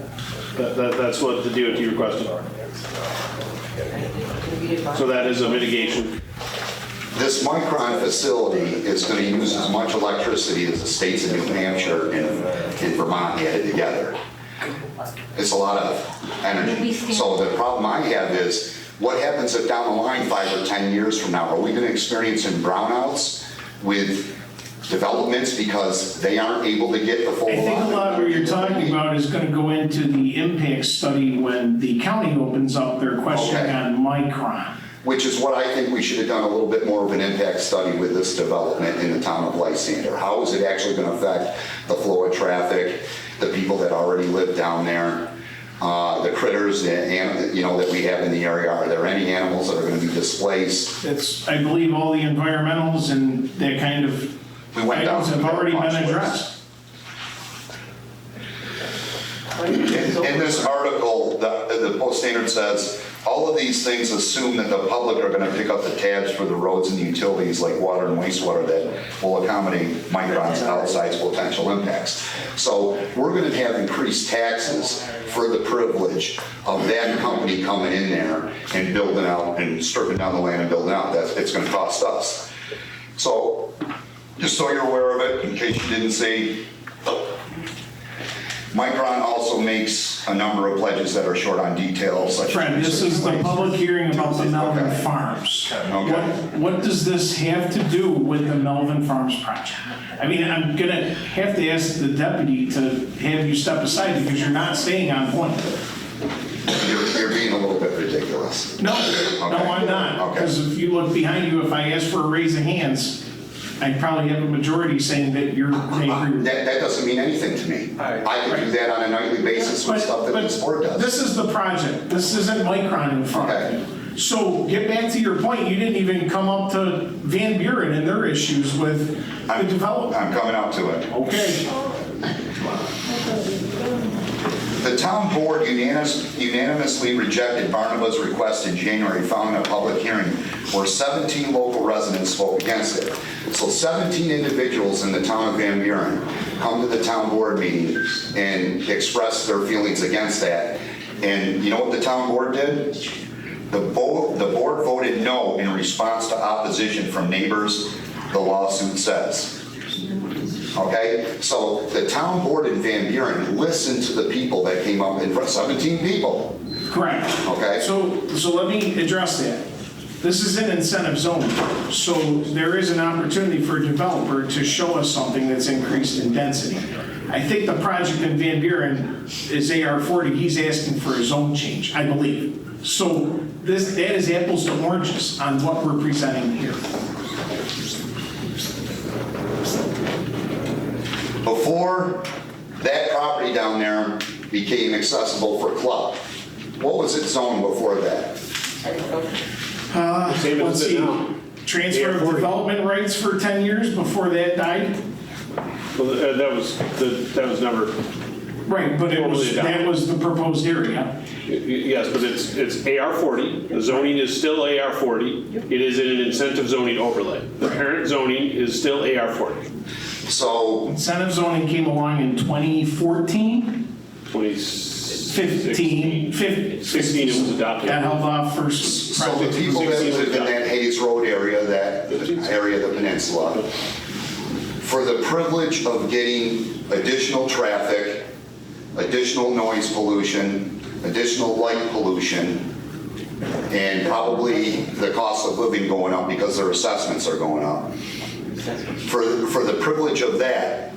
That's what the DOT requested. So that is a mitigation. This Micron facility is going to use as much electricity as the states of New Hampshire and Vermont added together. It's a lot of energy. So the problem I have is, what happens if down the line 5 or 10 years from now, are we going to experience some brownouts with developments because they aren't able to get the full I think a lot of what you're talking about is going to go into the impact study when the county opens up their questioning on Micron. Which is what I think we should have done a little bit more of an impact study with this development in the town of Lysander. How is it actually going to affect the flow of traffic, the people that already live down there, the critters that we have in the area? Are there any animals that are going to be displaced? It's, I believe, all the environmentals and that kind of items have already been addressed. In this article, the Post Standard says all of these things assume that the public are gonna pick up the tabs for the roads and the utilities like water and wastewater that will accommodate Micron's outsized potential impacts. So we're gonna have increased taxes for the privilege of that company coming in there and building out and stripping down the land and building out. It's gonna cost us. So, just so you're aware of it, in case you didn't see, Micron also makes a number of pledges that are short on details. Such Fred, this is the public hearing about the Melvin Okay. Farms. Okay. What does this have to do with the Melvin Farms project? I mean, I'm gonna have to ask the deputy to have you step aside because you're not staying on point. You're being a little bit ridiculous. No, Okay. I'm not. Okay. Because if you look behind you, if I ask for a raise of hands, I'd probably have a majority saying that they agree with that. That doesn't mean anything to me. I can do that on a nightly basis with stuff that this board does. This is the project. This isn't Micron in front of you. So get back to your point. You didn't even come up to Van Buren and their issues with the development. I'm coming up to it. Okay. The town board unanimously rejected Barnaba's request in January following a public hearing where 17 local residents spoke against it. So 17 individuals in the town of Van Buren come to the town board meeting and express their feelings against that. And you know what the town board did? The board voted no in response to opposition from neighbors, the lawsuit says. Okay, so the town board in Van Buren listened to the people that came up in front, 17 people. Correct. Okay. So let me address that. This is an incentive zone. So there is an opportunity for a developer to show us something that's increased in density. I think the project in Van Buren is AR40. He's asking for a zone change, I believe. So that is apples to oranges on what we're presenting here. Before that property down there became accessible for club, what was its zone before that? Same Let's as it see, now. transfer of AR40. development rights for 10 years before that died? Well, that was never, Right, but that was the proposed area. yes, but it's AR40. The zoning is still AR40. It is in an incentive zoning overlay. The parent zoning is still AR40. So, Incentive zoning came along in 2014, 2016 15. it was adopted. Got held off first. so the people that live in that Hayes Road area, that area of the peninsula, for the privilege of getting additional traffic, additional noise pollution, additional light pollution, and probably the cost of living going up because their assessments are going up. For the privilege of that,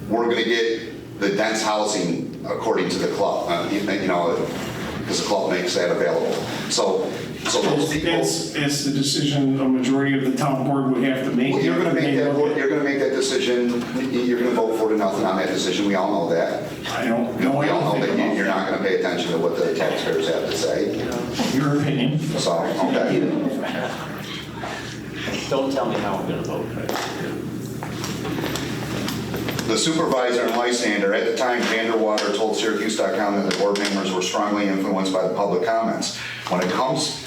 we're going to get the dense housing according to the club, because the club makes that available. So those people. That's the decision a majority of the town board would have to make. Well, you're going to make that decision. You're going to vote 4-0 on that decision. We all know that. I don't know. We all know that you're not going to pay attention to what the taxpayers have to say. Your opinion. So, okay. Don't tell me how I'm gonna vote. The supervisor in Lysander, at the time, Vanderwater told Syracuse.com that the board members were strongly influenced by the public comments. When it comes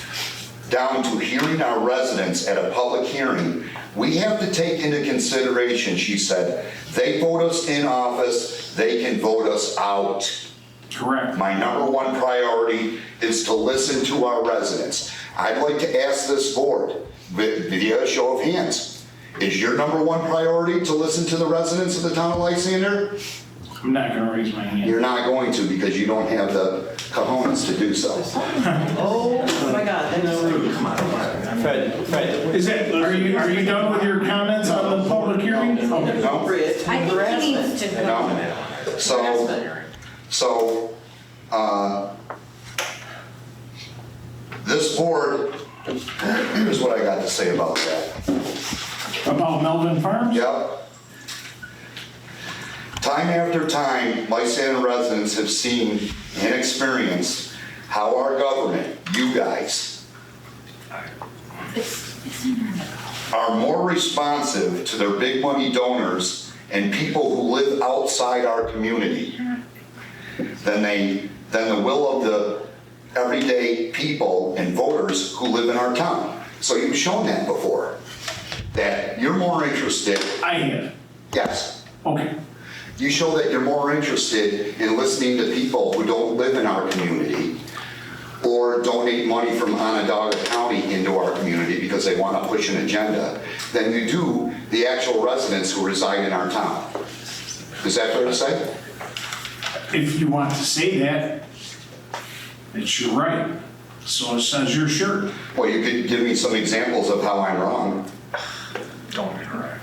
down to hearing our residents at a public hearing, we have to take into consideration, she said, they vote us in office, they can vote us out. Correct. My number one priority is to listen to our residents. I'd like to ask this board, via a show of hands, is your number one priority to listen to the residents of the town of Lysander? I'm not going to raise my hand. You're not going to because you don't have the cojones to do so. Oh my God, that's rude. Fred, Is that, are you done with your comments on the public hearing? Okay. No? I think he needs to go. No? So, this board, here's what I got to say about that. About Melvin Farms? Yep. Time after time, Lysander residents have seen and experienced how our government, you guys, are more responsive to their big money donors and people who live outside our community than the will of the everyday people and voters who live in our town. So you've shown that before, that you're more interested. I have. Yes. Okay. You show that you're more interested in listening to people who don't live in our community or donate money from Onondaga County into our community because they want to push an agenda than you do the actual residents who reside in our town. Is that fair to say? If you want to say that, it's your right. So it says your shirt. Well, you could give me some examples of how I'm wrong. Don't be correct.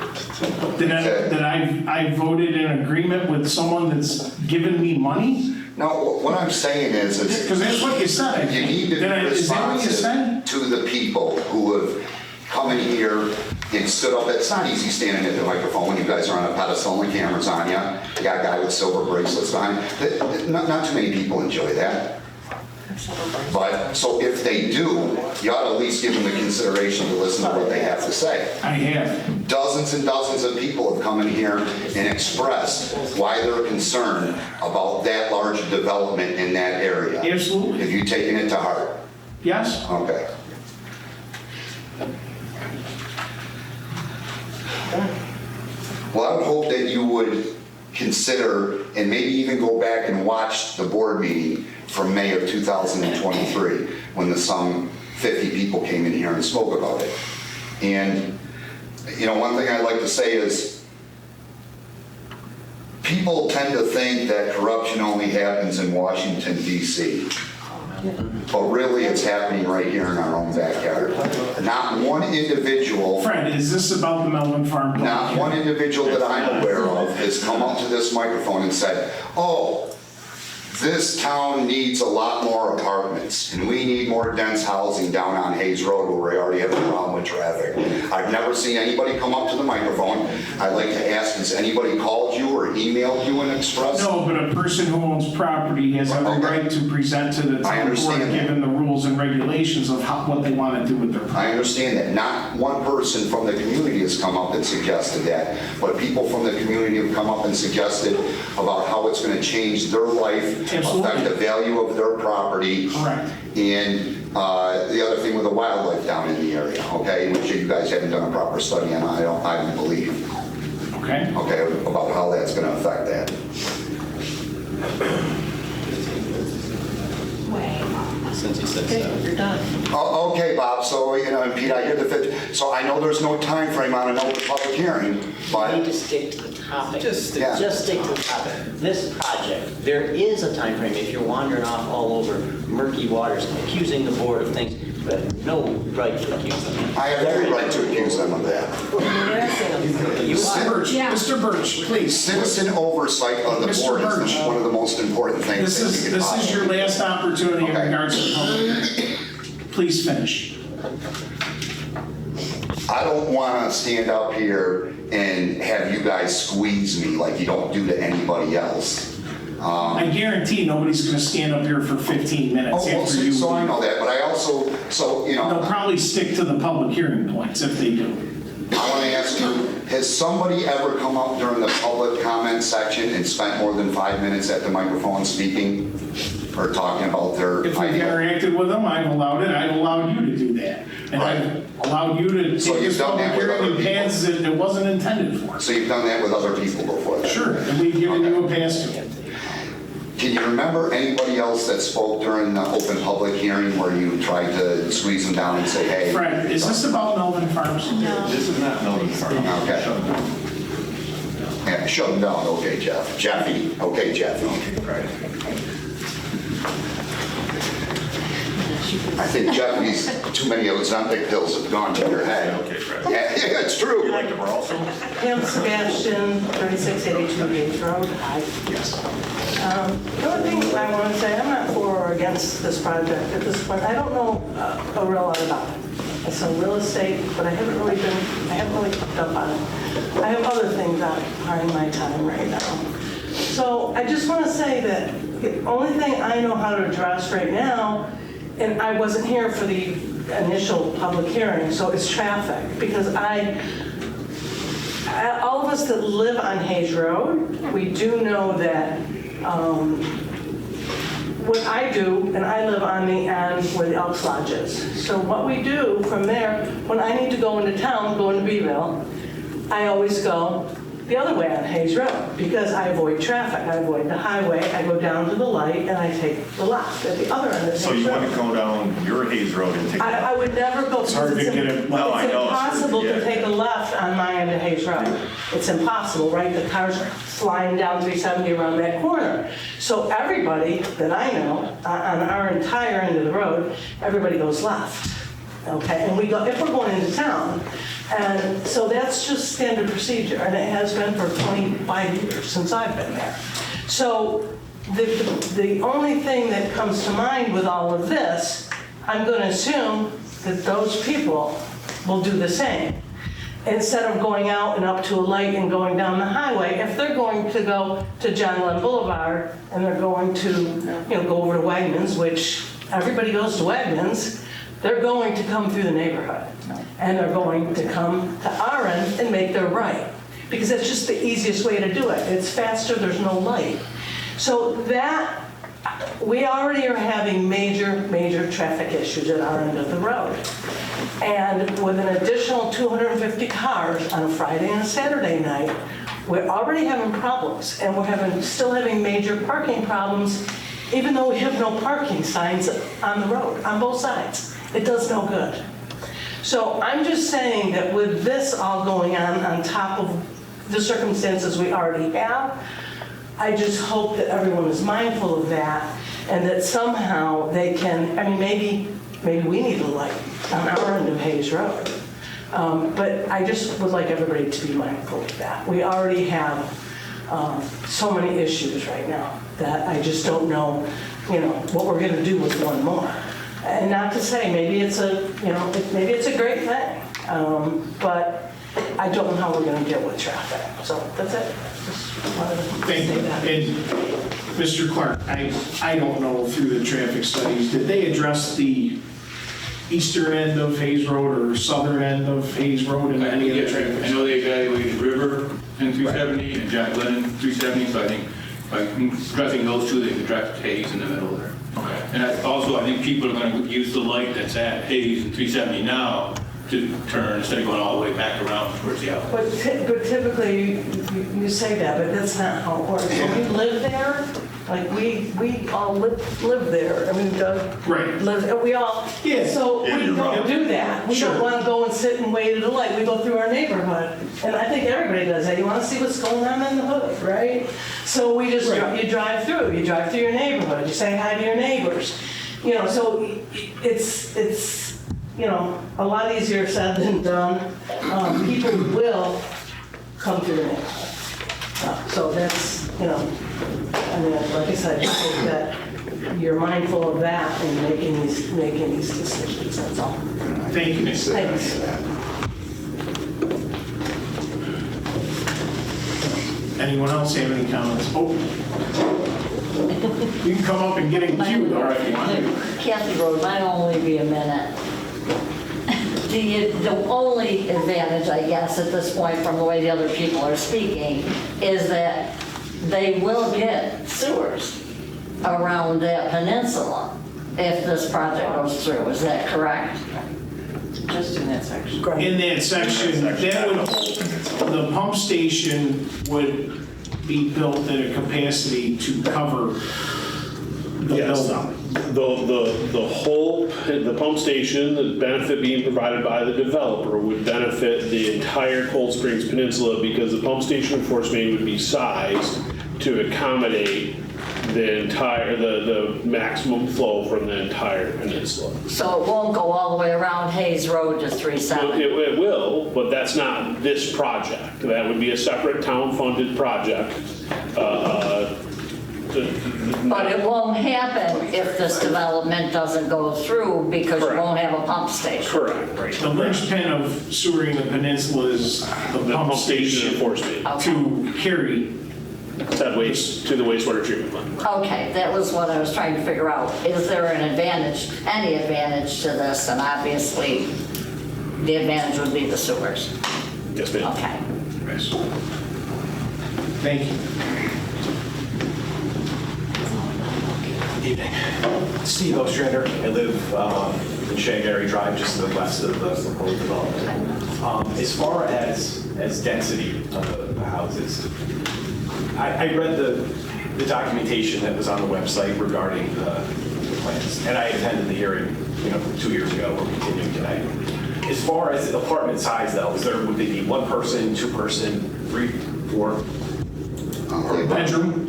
That I voted in agreement with someone that's given me money? No, what I'm saying is Because that's what you said. you need to be Is that what you said? responsive to the people who have come in here and stood up. It's not easy standing at the microphone when you guys are on a pedestal and the camera's on you. You got a guy with silver bracelets behind. Not too many people enjoy that. But, so if they do, you ought to at least give them the consideration to listen to what they have to say. I have. Dozens and dozens of people have come in here and expressed why they're concerned about that large development in that area. Absolutely. Have you taken it to heart? Yes? Okay. Well, I would hope that you would consider and maybe even go back and watch the board meeting from May of 2023 when some 50 people came in here and spoke about it. And, you know, one thing I'd like to say is people tend to think that corruption only happens in Washington, D.C. But really, it's happening right here in our own backyard. Not one individual, Fred, is this about the Melvin Farm? not one individual that I'm aware of has come up to this microphone and said, oh, this town needs a lot more apartments, and we need more dense housing down on Hayes Road where we already have a problem with traffic. I've never seen anybody come up to the microphone. I'd like to ask, has anybody called you or emailed you and expressed? No, but a person who owns property has every right to present to the I town board, understand that. given the rules and regulations of what they want to do with their property. I understand that. Not one person from the community has come up and suggested that, but people from the community have come up and suggested about how it's going to change their life, Absolutely. affect the value of their property. Correct. And the other thing with the wildlife down in the area, okay, which you guys haven't done a proper study on, I believe, Okay? okay, about how that's going to affect that. Since you said so. You're done. Oh, okay, Bob, so, you know, and Pete, I hear the 50, so I know there's no time frame on an open public hearing, You need but, to stick to the topic. Just Yeah. Just stick to the topic. This project, there is a time frame. If you're wandering off all over murky waters, accusing the board of things, but no right to accuse them. I have every right to accuse them of that. You Mr. are. Birch, Mr. Birch, please. Citizen oversight of the Mr. board Birch. is one of the most important things. This that we can is your possibly do. last opportunity in Okay. regards to the public hearing. Please finish. I don't want to stand up here and have you guys squeeze me like you don't do to anybody else. I guarantee nobody's going to stand up here for 15 minutes Oh, well, after you. so I know that, but I also, so, you They'll know, probably stick to the public hearing points if they do. I want to ask you, has somebody ever come up during the public comment section and spent more than 5 minutes at the microphone speaking or talking about their If we've idea? interacted with them, I've allowed it. I've allowed you to do that. And Right. I've allowed you to So take you've this done public that with hearing other in people? paths that it wasn't intended for. So you've done that with other people before that? Sure, and we've given you a pass to it. Can you remember anybody else that spoke during the open public hearing where you tried to squeeze them down and say, hey? Fred, is this about Melvin Farms? No. This is not Melvin Farm. Okay. Yeah, shut them down, okay, Jeff. Jeffy, okay, Jeffy. I think Jeffy's, too many Ozempic pills have gone to your head. Okay, Fred. Yeah, it's true. You like to borrow some? Pam Sebastian, 3682 Gage Road. Hi. Yes. The only thing I want to say, I'm not for or against this project at this point. I don't know a real lot about it. I sell real estate, but I haven't really picked up on it. I have other things occupying my time right now. So I just want to say that the only thing I know how to address right now, and I wasn't here for the initial public hearing, so it's traffic, because all of us that live on Hayes Road, we do know that what I do, and I live on the end where the Elks Lodge is. So what we do from there, when I need to go into town, go into Beeville, I always go the other way on Hayes Road because I avoid traffic. I avoid the highway. I go down to the light and I take the left at the other end of Hayes So you Road. want to go down your Hayes Road and take. I would never go. It's hard to get it. Well, I It's know. impossible Yeah. to take a left on my end of Hayes Road. It's impossible, right? The cars flying down 370 around that corner. So everybody that I know on our entire end of the road, everybody goes left. Okay, and we go, if we're going into town. And so that's just standard procedure, and it has been for 25 years since I've been there. So the only thing that comes to mind with all of this, I'm going to assume that those people will do the same. Instead of going out and up to a light and going down the highway, if they're going to go to John Glenn Boulevard and they're going to, go over to Wegmans, which everybody goes to Wegmans, they're going to come through the neighborhood. And they're going to come to our end and make their right. Because that's just the easiest way to do it. It's faster, there's no light. So that, we already are having major traffic issues at our end of the road. And with an additional 250 cars on a Friday and a Saturday night, we're already having problems. And we're still having major parking problems, even though we have no parking signs on the road, on both sides. It does no good. So I'm just saying that with this all going on top of the circumstances we already have, I just hope that everyone is mindful of that and that somehow they can, maybe we need a light on our end of Hayes Road. But I just would like everybody to be mindful of that. We already have so many issues right now that I just don't know, what we're going to do with one more. And not to say maybe it's a great thing, but I don't know how we're going to deal with traffic. So that's it. Just wanted to Thank you. say that. And Mr. Clark, I don't know through the traffic studies, did they address the eastern end of Hayes Road or southern end of Hayes Road and any of the traffic? I know they evaluated River and 370 and John Glenn 370, so I think by addressing those two, they can address Hayes in the middle there. Okay. And I think people are going to use the light that's at Hayes and 370 now to turn instead of going all the way back around towards the outlet. But typically, you say that, but that's not how it works. When we live there, like we all live there. Doug Right. lives, and we all, Yeah. so Yeah, we you're don't right. do that. We Sure. don't want to go and sit and wait at a light. We go through our neighborhood. And I think everybody does that. You want to see what's going on in the hood, right? So we just, Right. you drive through your neighborhood. You say hi to your neighbors. So it's a lot easier said than done. People will come through the neighborhood. So that's, like I said, I hope that you're mindful of that and making these decisions, that's all. Thank you. Thanks. Anyone else have any comments? Oh. You can come up and get in queue though if you want to. Kathy Road might only be a minute. The only advantage, I guess, at this point, from the way the other people are speaking, is that they will get sewers around that peninsula if this project goes through. Is that correct? Just in that section. In that section, the pump station would be built at a capacity to cover the Yes. build-up. The pump station, the benefit being provided by the developer would benefit the entire Cold Springs Peninsula because the pump station and force main would be sized to accommodate the maximum flow from the entire peninsula. So it won't go all the way around Hayes Road to 370? It will, but that's not this project. That would be a separate town-funded project. But it won't happen if this development doesn't go through because you Correct. won't have a pump station. Correct. The linchpin of sewering the peninsula is the The pump pump station and station force main. to carry. That waste to the wastewater treatment plant. Okay, that was what I was trying to figure out. Is there any advantage to this? And obviously, the advantage would be the sewers. Yes, ma'am. Okay. Thank you. Evening. Steve Ostrander. I live in Shagberry Drive, just to the west of the proposed development. As far as density of the houses, I read the documentation that was on the website regarding the plans, and I attended the hearing 2 years ago. We're continuing tonight. As far as apartment size, though, would they be 1 person, 2 person, 3, 4? Bedroom?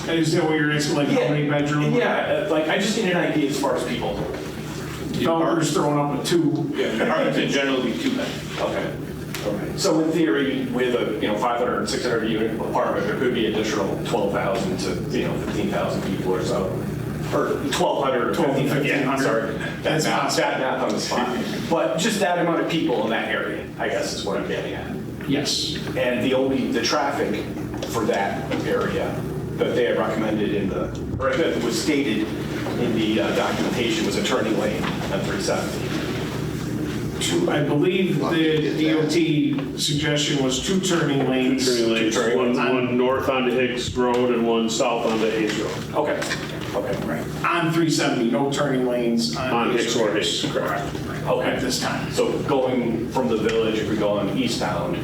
Is that what you're asking, like how many bedroom? Yeah, like I just need an idea as far as people. Developers throwing up a 2. Yeah, apartments in general be 2 men. Okay. So in theory, with a 500, 600 unit apartment, there could be additional 12,000 to 15,000 people or so, or 1,200 or 1,500. Yeah, sorry, bad math on the spot. But just that amount of people in that area, I guess, is what I'm getting at. Yes. And the traffic for that area that they had recommended or that was stated in the documentation was a turning lane on 370. I believe the DOT suggestion was 2 turning lanes. 2 turning lanes, one north onto Hicks Road and one south onto Hayes Road. Okay. Right. On 370, no turning lanes On Hicks or Hayes, correct. Okay. At this time. So going from the village, if we go on eastbound,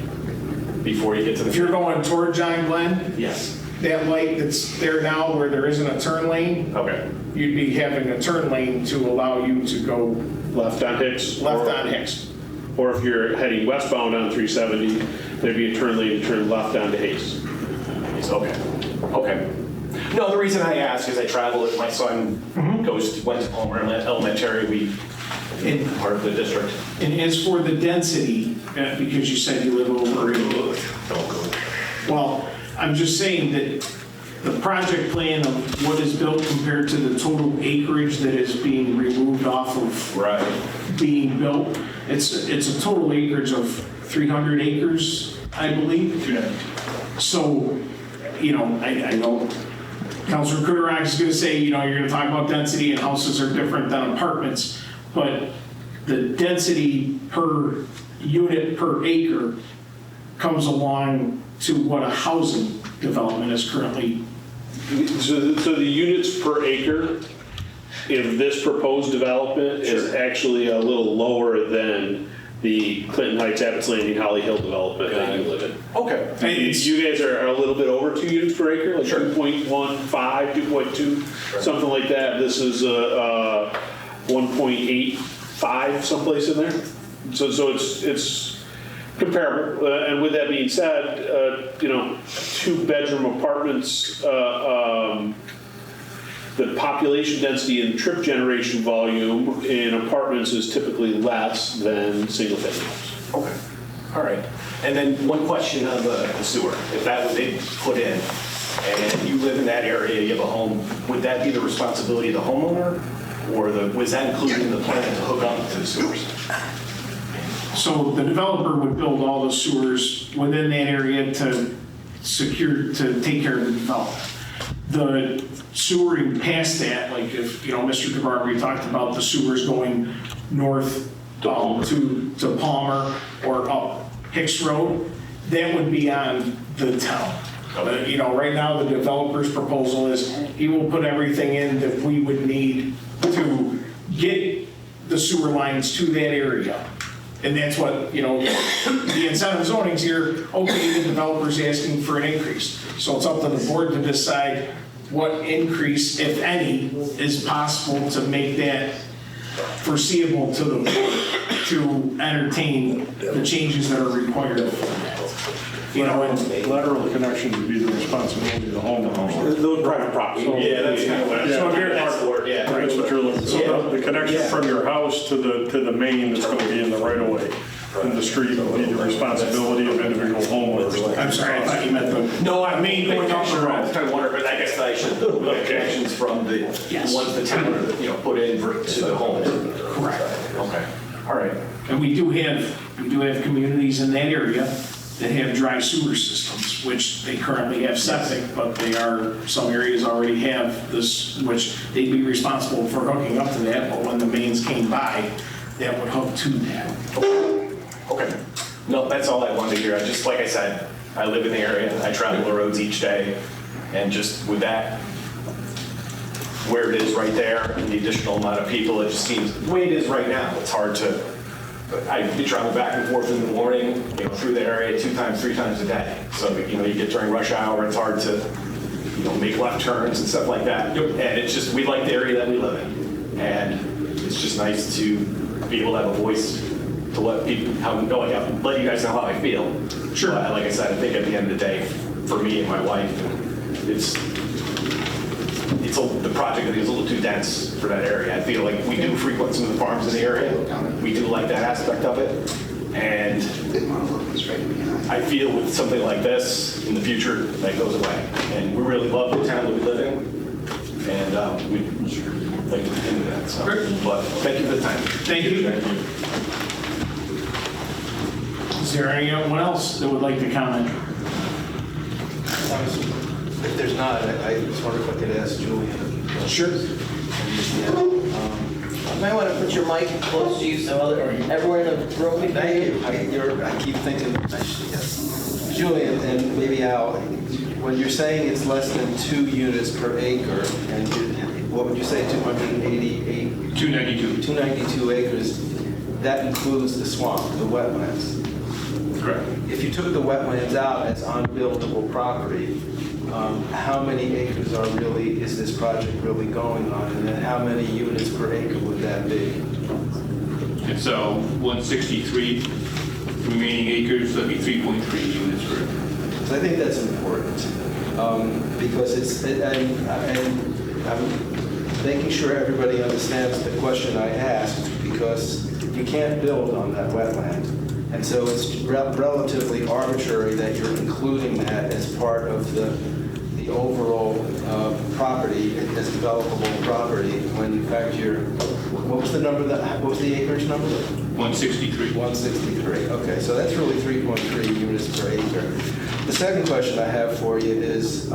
before you get to the... If you're going toward John Glenn, Yes. that light that's there now where there isn't a turn lane, Okay. you'd be having a turn lane to allow you to go Left on Hicks. left on Hicks. Or if you're heading westbound on 370, there'd be a turn lane to turn left onto Hayes. Okay. No, the reason I ask is I travel with my son, went to Palmer Elementary, in part of the district. And as for the density, because you said you live over in... Well, I'm just saying that the project plan of what is built compared to the total acreage that is being removed off of being built, it's a total acreage of 300 acres, I believe. So, I know Councilor Kuderak is going to say, you're going to talk about density and houses are different than apartments, but the density per unit per acre comes along to what a housing development is currently. So the units per acre in this proposed development is actually a little lower than the Clinton Heights, Abbott's Landing, Holly Hill development that you live in. Okay. You guys are a little bit over 2 units per acre, like 2.15, 2.2, something like that. This is 1.85 someplace in there. So it's comparable. And with that being said, 2-bedroom apartments, the population density and trip generation volume in apartments is typically less than single family homes. Okay. All right. And then one question on the sewer. If that was put in and you live in that area, you have a home, would that be the responsibility of the homeowner? Or was that included in the plan to hook up to the sewers? So the developer would build all the sewers within that area to take care of the development. The sewering past that, like if, Mr. DeBarber talked about the sewers going north to Palmer or up Hicks Road, that would be on the town. Right now the developer's proposal is he will put everything in that we would need to get the sewer lines to that area. And that's what, the incentive zoning's here, okay, the developer's asking for an increase. So it's up to the board to decide what increase, if any, is possible to make that foreseeable to the board to entertain the changes that are required for that. Lateral connection would be the responsibility of the homeowner. The private property. Yeah, that's kind of what I'm That's what you're looking for. So the connection from your house to the main that's going to be in the right of way in the street will be the responsibility of individual homeowners. I'm sorry, I thought you meant the... No, I mean, going up the road. I was kind of wondering, but I guess I should look at connections from the ones the town put in to the home. Correct. Okay. All right. And we do have communities in that area that have dry sewer systems, which they currently have septic, but some areas already have this, which they'd be responsible for hooking up to that, but when the mains came by, that would hook to that. Okay. No, that's all I wanted to hear. Just like I said, I live in the area. I travel the roads each day. And just with that, where it is right there and the additional amount of people, it just seems, the way it is right now, it's hard to, I travel back and forth in the morning, through the area 2 times, 3 times a day. So, you get during rush hour, it's hard to, make left turns and stuff like that. And it's just, we like the area that we live in. And it's just nice to be able to have a voice to let people, let you guys know how I feel. Sure. But like I said, I think at the end of the day, for me and my wife, the project is a little too dense for that area. I feel like we do frequent some of the farms in the area. We do like that aspect of it. And I feel with something like this in the future, that goes away. And we really love the town that we live in. And we'd like to continue that. So. But thank you for the time. Thank you. Is there anyone else that would like to comment? If there's not, I just wonder if I could ask Julian. Sure. You might want to put your mic close to you so everyone in the room can hear you. Thank you. I keep thinking, yes. Julian and maybe Al, when you're saying it's less than 2 units per acre, and what would you say, 288? 292 acres, that includes the swamp, the wetlands. Correct. If you took the wetlands out as unbuildable property, how many acres is this project really going on? And then how many units per acre would that be? And so 163 remaining acres, that'd be 3.3 units per acre. So I think that's important because I'm making sure everybody understands the question I asked, because you can't build on that wetland. And so it's relatively arbitrary that you're including that as part of the overall property as developable property, when in fact what was the acreage number? 163. 163. Okay, so that's really 3.3 units per acre. The second question I have for you is,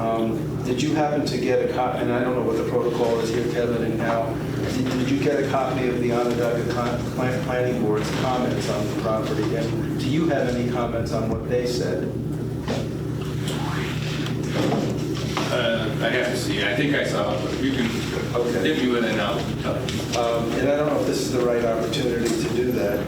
did you happen to get a copy, and I don't know what the protocol is here, Kevin and Al, did you get a copy of the Onondaga Planning Board's comments on the property? And do you have any comments on what they said? I have to see. I think I saw it, but you can give you in and out. And I don't know if this is the right opportunity to do that.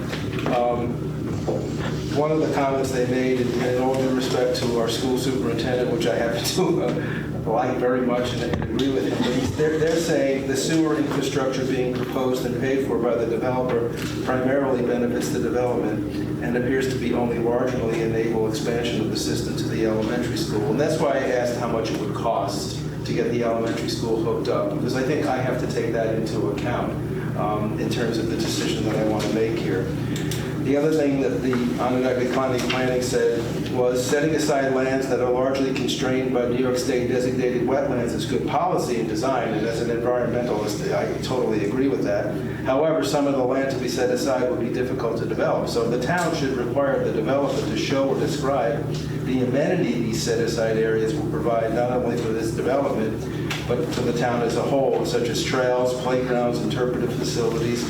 One of the comments they made, in all due respect to our school superintendent, which I happen to like very much and agree with him, they're saying the sewer infrastructure being proposed and paid for by the developer primarily benefits the development and appears to be only marginally enable expansion of the system to the elementary school. And that's why I asked how much it would cost to get the elementary school hooked up, because I think I have to take that into account in terms of the decision that I want to make here. The other thing that the Onondaga County Planning said was setting aside lands that are largely constrained by New York State designated wetlands is good policy and design, and as an environmentalist, I totally agree with that. However, some of the land to be set aside would be difficult to develop. So the town should require the developer to show or describe the amenity these set aside areas will provide, not only for this development, but for the town as a whole, such as trails, playgrounds, interpretive facilities.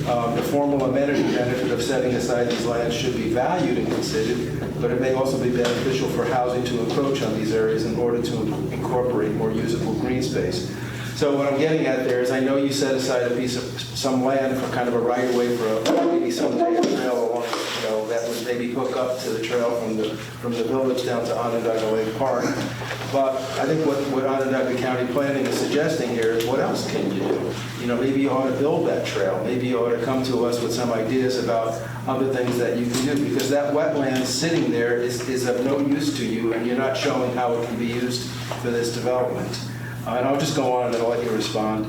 The formal amenity benefit of setting aside these lands should be valued and considered, but it may also be beneficial for housing to encroach on these areas in order to incorporate more usable green space. So what I'm getting at there is, I know you set aside a piece of some land for kind of a right-of-way for maybe someday a trail along, that would maybe hook up to the trail from the village down to Onondaga Lake Park. But I think what Onondaga County Planning is suggesting here is, what else can you do? Maybe you ought to build that trail. Maybe you ought to come to us with some ideas about other things that you can do, because that wetland sitting there is of no use to you, and you're not showing how it can be used for this development. And I'll just go on and I'll let you respond.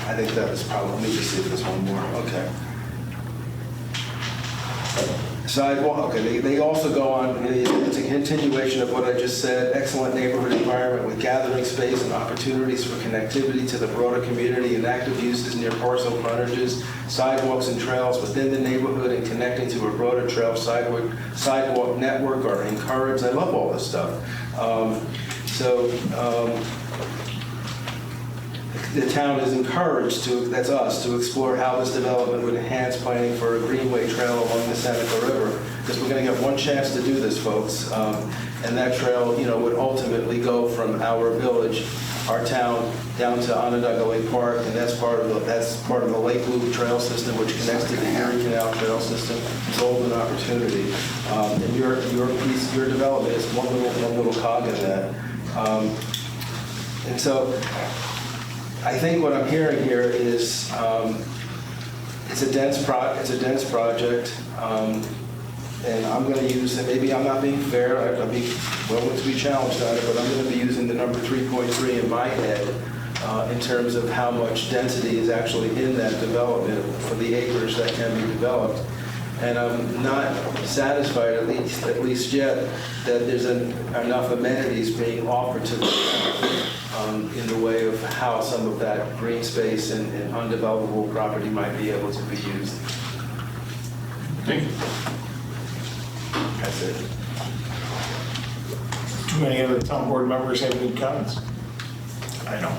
I think that was probably, let me just see if there's one more. Okay. Sidewalk, okay, they also go on, it's a continuation of what I just said, excellent neighborhood environment with gathering space and opportunities for connectivity to the broader community and active uses near parcel frontages, sidewalks and trails within the neighborhood and connecting to a broader trail sidewalk network are encouraged. I love all this stuff. The town is encouraged that's us, to explore how this development would enhance planning for a greenway trail along the Seneca River. because we're going to get one chance to do this, folks. And that trail, would ultimately go from our village, our town, down to Onondaga Lake Park, and that's part of the Lake Loop Trail System, which connects to the Erie Canal Trail System. Golden opportunity. And your piece, your development is one little cog in that. And so I think what I'm hearing here is it's a dense project, and I'm going to use, and maybe I'm not being fair, I'll be willing to be challenged on it, but I'm going to be using the number 3.3 in my head in terms of how much density is actually in that development for the acres that can be developed. And I'm not satisfied, at least yet, that there's enough amenities being offered to them in the way of how some of that green space and undevelopable property might be able to be used. Thank you. That's it. Do any other town board members have any comments? I don't.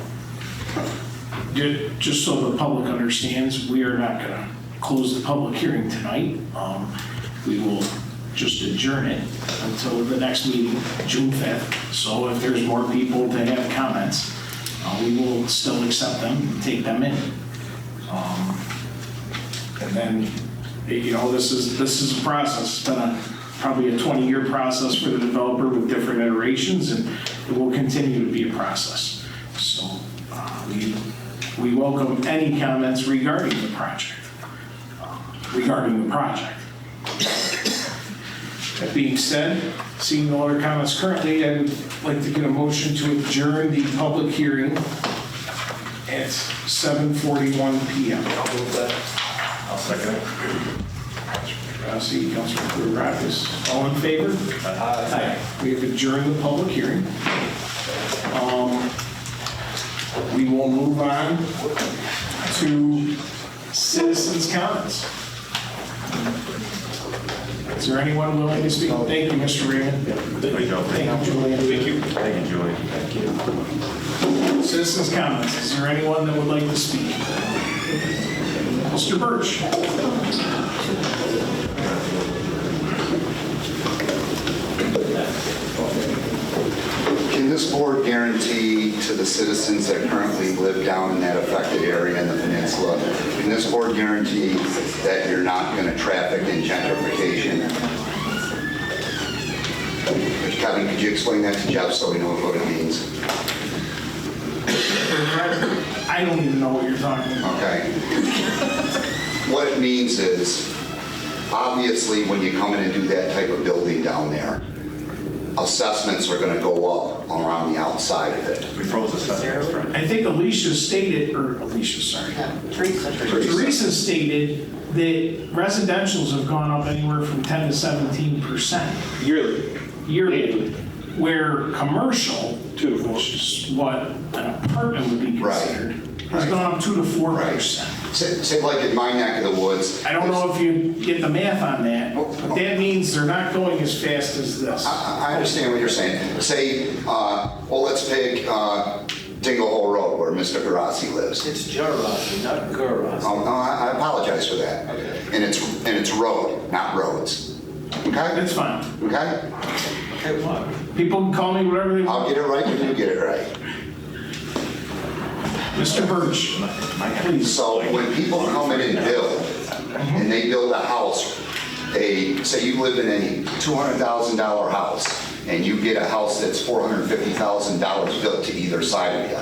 Just so the public understands, we are not going to close the public hearing tonight. We will just adjourn it until the next meeting, June 5th. So if there's more people that have comments, we will still accept them and take them in. And then, this is a process. It's been probably a 20-year process for the developer with different iterations, and it will continue to be a process. So we welcome any comments regarding the project. That being said, seeing no other comments currently, I would like to get a motion to adjourn the public hearing at 7:41 p.m. I'll move that. I'll second it. Rossi, Councilor Kourakis, all in favor? Aye. We have adjourned the public hearing. We will move on to citizens' comments. Is there anyone willing to speak? Thank you, Mr. Raymond. Thank you, Joe. Thank you, Julian. Thank you. Thank you, Julie. Thank you. Citizens' comments. Is there anyone that would like to speak? Mr. Birch. Can this board guarantee to the citizens that currently live down in that affected area in the peninsula, can this board guarantee that you're not going to traffic in gentrification? Kevin, could you explain that to Jeff so we know what it means? I don't even know what you're talking about. Okay. What it means is, obviously, when you come in and do that type of building down there, assessments are going to go up around the outside of it. We froze assessments, right? I think Teresa stated that residentials have gone up anywhere from 10 to 17% yearly, where commercial, which is what an apartment would be considered, has gone up 2 to 4%. Say like in my neck of the woods. I don't know if you get the math on that, but that means they're not going as fast as this. I understand what you're saying. Say, let's pick Dingle Hole Road where Mr. Garassi lives. It's Jarossi, not Garassi. Oh, no, I apologize for that. Okay. And it's road, not roads. Okay? That's fine. Okay? Okay, what? People can call me whatever they I'll want. get it right when you get it right. Mr. Birch, please. So when people come in and build, and they build a house, say you live in a $200,000 house, and you get a house that's $450,000 built to either side of you.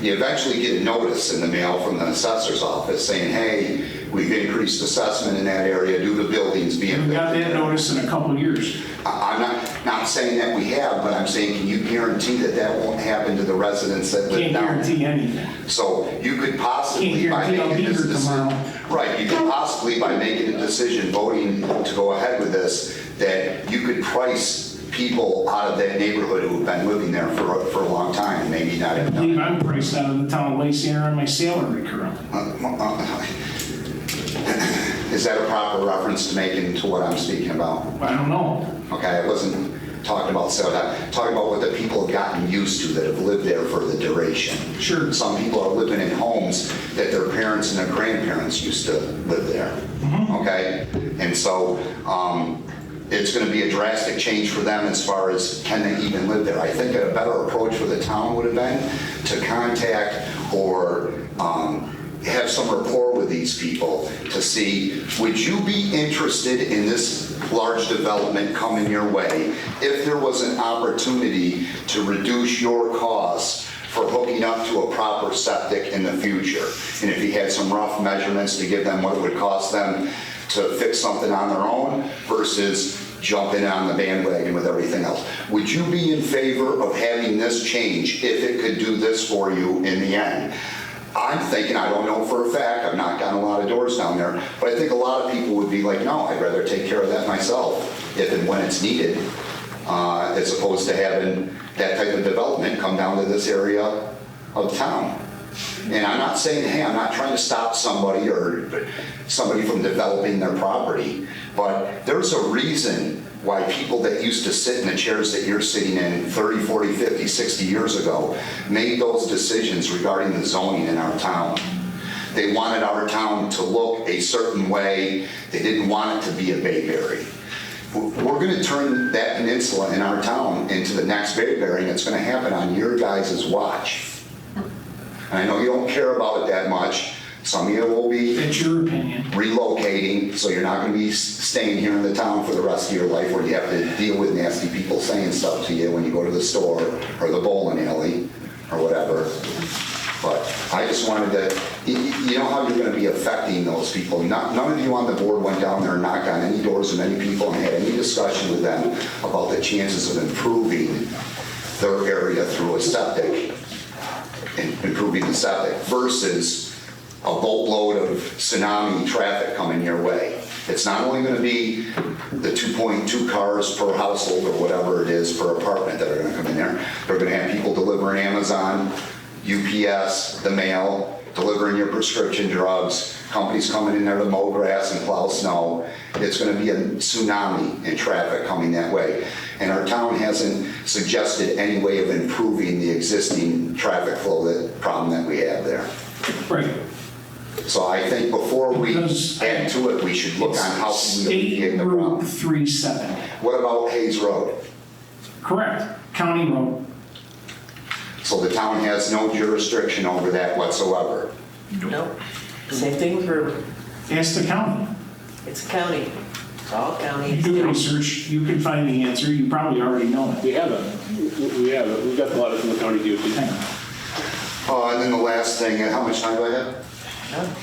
You eventually get a notice in the mail from the assessor's office saying, hey, we've increased assessment in that area due to buildings being built. We got that notice in a couple of years. I'm not saying that we have, but I'm saying, can you guarantee that that won't happen to the residents that live Can't down there? guarantee anything. So you could possibly, by Can't guarantee I'll making be this here decision, tomorrow. right, you could possibly, by making a decision, voting to go ahead with this, that you could price people out of that neighborhood who have been living there for a long time, maybe not. I believe I'm priced out of the town of Lysander on my salary currently. Is that a proper reference to making to what I'm speaking about? I don't know. Okay, I wasn't talking about sales, I'm talking about what the people have gotten used to that have lived there for the duration. Sure. Some people are living in homes that their parents parents and their grandparents used to live there, okay? And so it's going to be a drastic change for them as far as can they even live there. I think a better approach for the town would have been to contact or have some rapport with these people to see, would you be interested in this large development coming your way if there was an opportunity to reduce your costs for hooking up to a proper septic in the future? And if he had some rough measurements to give them what it would cost them to fix something on their own versus jumping on the bandwagon with everything else. Would you be in favor of having this change if it could do this for you in the end? I'm thinking, I don't know for a fact, I've knocked on a lot of doors down there, but I think a lot of people would be like, no, I'd rather take care of that myself if and when it's needed, as opposed to having that type of development come down to this area of town. And I'm not saying, hey, I'm not trying to stop somebody or somebody from developing their property, but there's a reason why people that used to sit in the chairs that you're sitting in 30, 40, 50, 60 years ago made those decisions regarding the zoning in our town. They wanted our town to look a certain way. They didn't want it to be a Bayberry. We're going to turn that peninsula in our town into the next Bayberry, and it's going to happen on your guys' watch. And I know you don't care about it that much. Some of you will be relocating, so you're not going to be staying here in the town for the rest of your life where you have to deal with nasty people saying stuff to you when you go to the store or the bowling alley or whatever. But I just wanted to, you know how you're going to be affecting those people. None of you on the board went down there and knocked on any doors of any people and had any discussion with them about the chances of improving their area through a septic and improving the septic versus a boatload of tsunami traffic coming your way. It's not only going to be the 2.2 cars per household or whatever it is per apartment that are going to come in there. They're going to have people delivering Amazon, UPS, the mail, delivering your prescription drugs, companies coming in there to mow grass and plow snow. It's going to be a tsunami in traffic coming that way. And our town hasn't suggested any way of improving the existing traffic flow problem that we have there. Right. So I think before we add to it, we should look on how we alleviate the problem. Route 37. What about Hayes Road? Correct. County road. So the town has no jurisdiction over that whatsoever? Nope. Same thing with River. Ask the county. It's a county. It's all county. You do research, you can find the answer. You probably already know it. We have it. We've got a lot from the county DOT. And then the last thing, how much time do I have?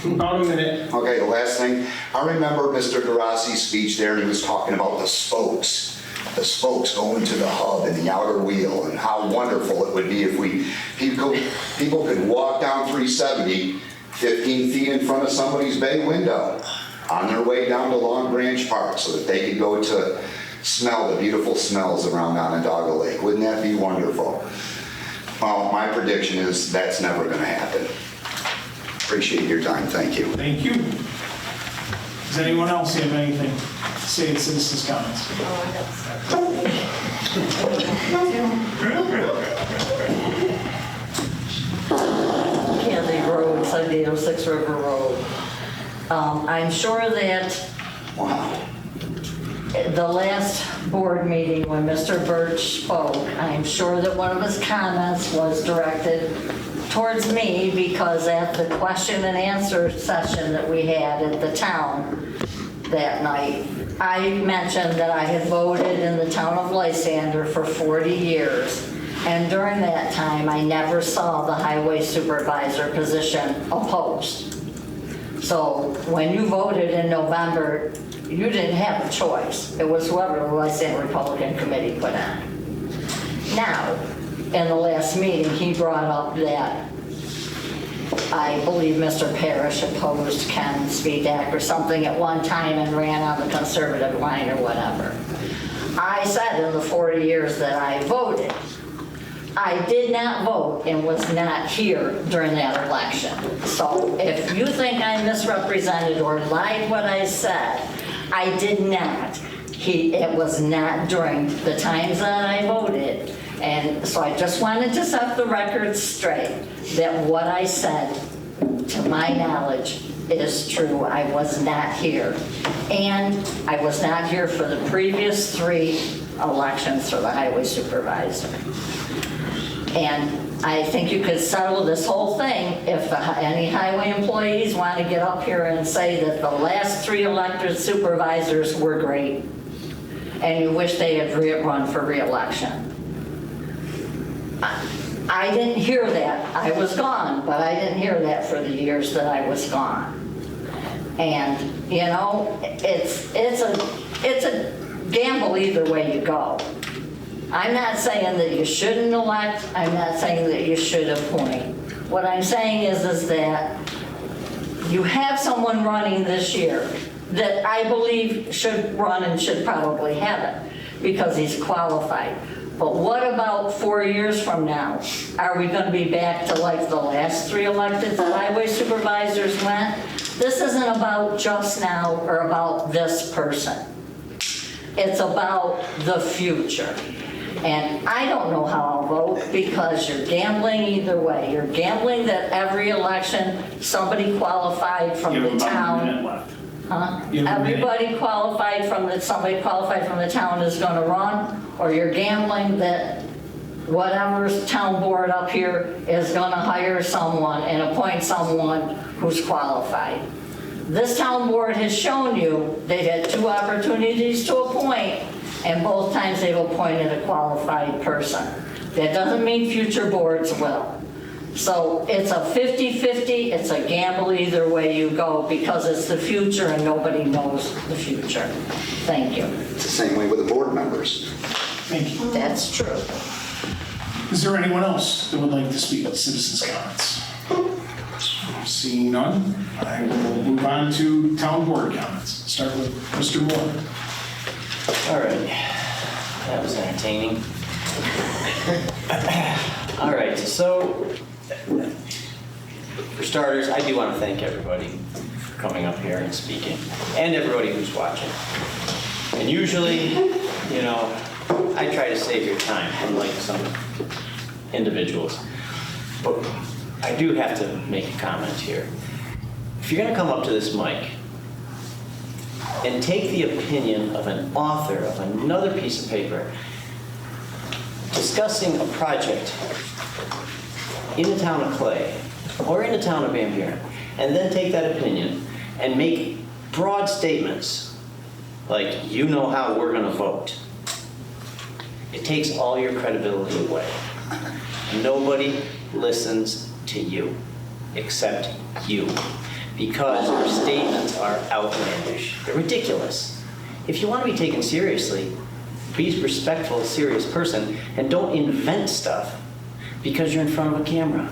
About a minute. Okay, the last thing. I remember Mr. Garassi's speech there, and he was talking about the spokes going to the hub and the outer wheel, and how wonderful it would be if people could walk down 370 15 feet in front of somebody's bay window on their way down to Long Branch Park so that they could go to smell the beautiful smells around Onondaga Lake. Wouldn't that be wonderful? Well, my prediction is that's never going to happen. Appreciate your time. Thank you. Thank you. Does anyone else have anything to say in citizens' comments? Candy Road, 7806 River Road. I'm sure that the last board meeting when Mr. Birch spoke, I'm sure that one of his comments was directed towards me because at the question and answer session that we had at the town that night, I mentioned that I had voted in the town of Lysander for 40 years. And during that time, I never saw the highway supervisor position opposed. So when you voted in November, you didn't have a choice. It was whoever the Lysander Republican Committee put on. Now, in the last meeting, he brought up that I believe Mr. Parrish opposed Ken Speedak or something at one time and ran on the conservative line or whatever. I said in the 40 years that I voted, I did not vote and was not here during that election. So if you think I misrepresented or lied what I said, I did not. It was not during the times that I voted. And so I just wanted to set the record straight that what I said to my knowledge is true. I was not here. And I was not here for the previous 3 elections for the highway supervisor. And I think you could settle this whole thing if any highway employees want to get up here and say that the last 3 elected supervisors were great, and you wish they had run for re-election. I didn't hear that. I was gone, but I didn't hear that for the years that I was gone. And, you know, it's a gamble either way you go. I'm not saying that you shouldn't elect. I'm not saying that you should appoint. What I'm saying is that you have someone running this year that I believe should run and should probably have it because he's qualified. But what about 4 years from now? Are we going to be back to like the last 3 elected highway supervisors went? This isn't about just now or about this person. It's about the future. And I don't know how I'll vote because you're gambling either way. You're gambling that every election somebody qualified from the town. Huh? Everybody qualified somebody qualified from the town is going to run, or you're gambling that whatever town board up here is going to hire someone and appoint someone who's qualified. This town board has shown you they've had 2 opportunities to appoint, and both times they've appointed a qualified person. That doesn't mean future boards will. So it's a 50-50, it's a gamble either way you go because it's the future and nobody knows the future. Thank you. It's the same way with the board members. Thank you. That's true. Is there anyone else that would like to speak to citizens' comments? Seeing none, I will move on to town board comments. Start with Mr. Moore. All right, that was entertaining. All right, so for starters, I do want to thank everybody for coming up here and speaking, and everybody who's watching. And usually, you know, I try to save your time, unlike some individuals. But I do have to make a comment here. If you're going to come up to this mic and take the opinion of an author of another piece of paper discussing a project in the town of Clay or in the town of Van Buren, and then take that opinion and make broad statements like, you know how we're going to vote, it takes all your credibility away. Nobody listens to you except you, because your statements are outlandish. They're ridiculous. If you want to be taken seriously, be a respectful, serious person, and don't invent stuff because you're in front of a camera.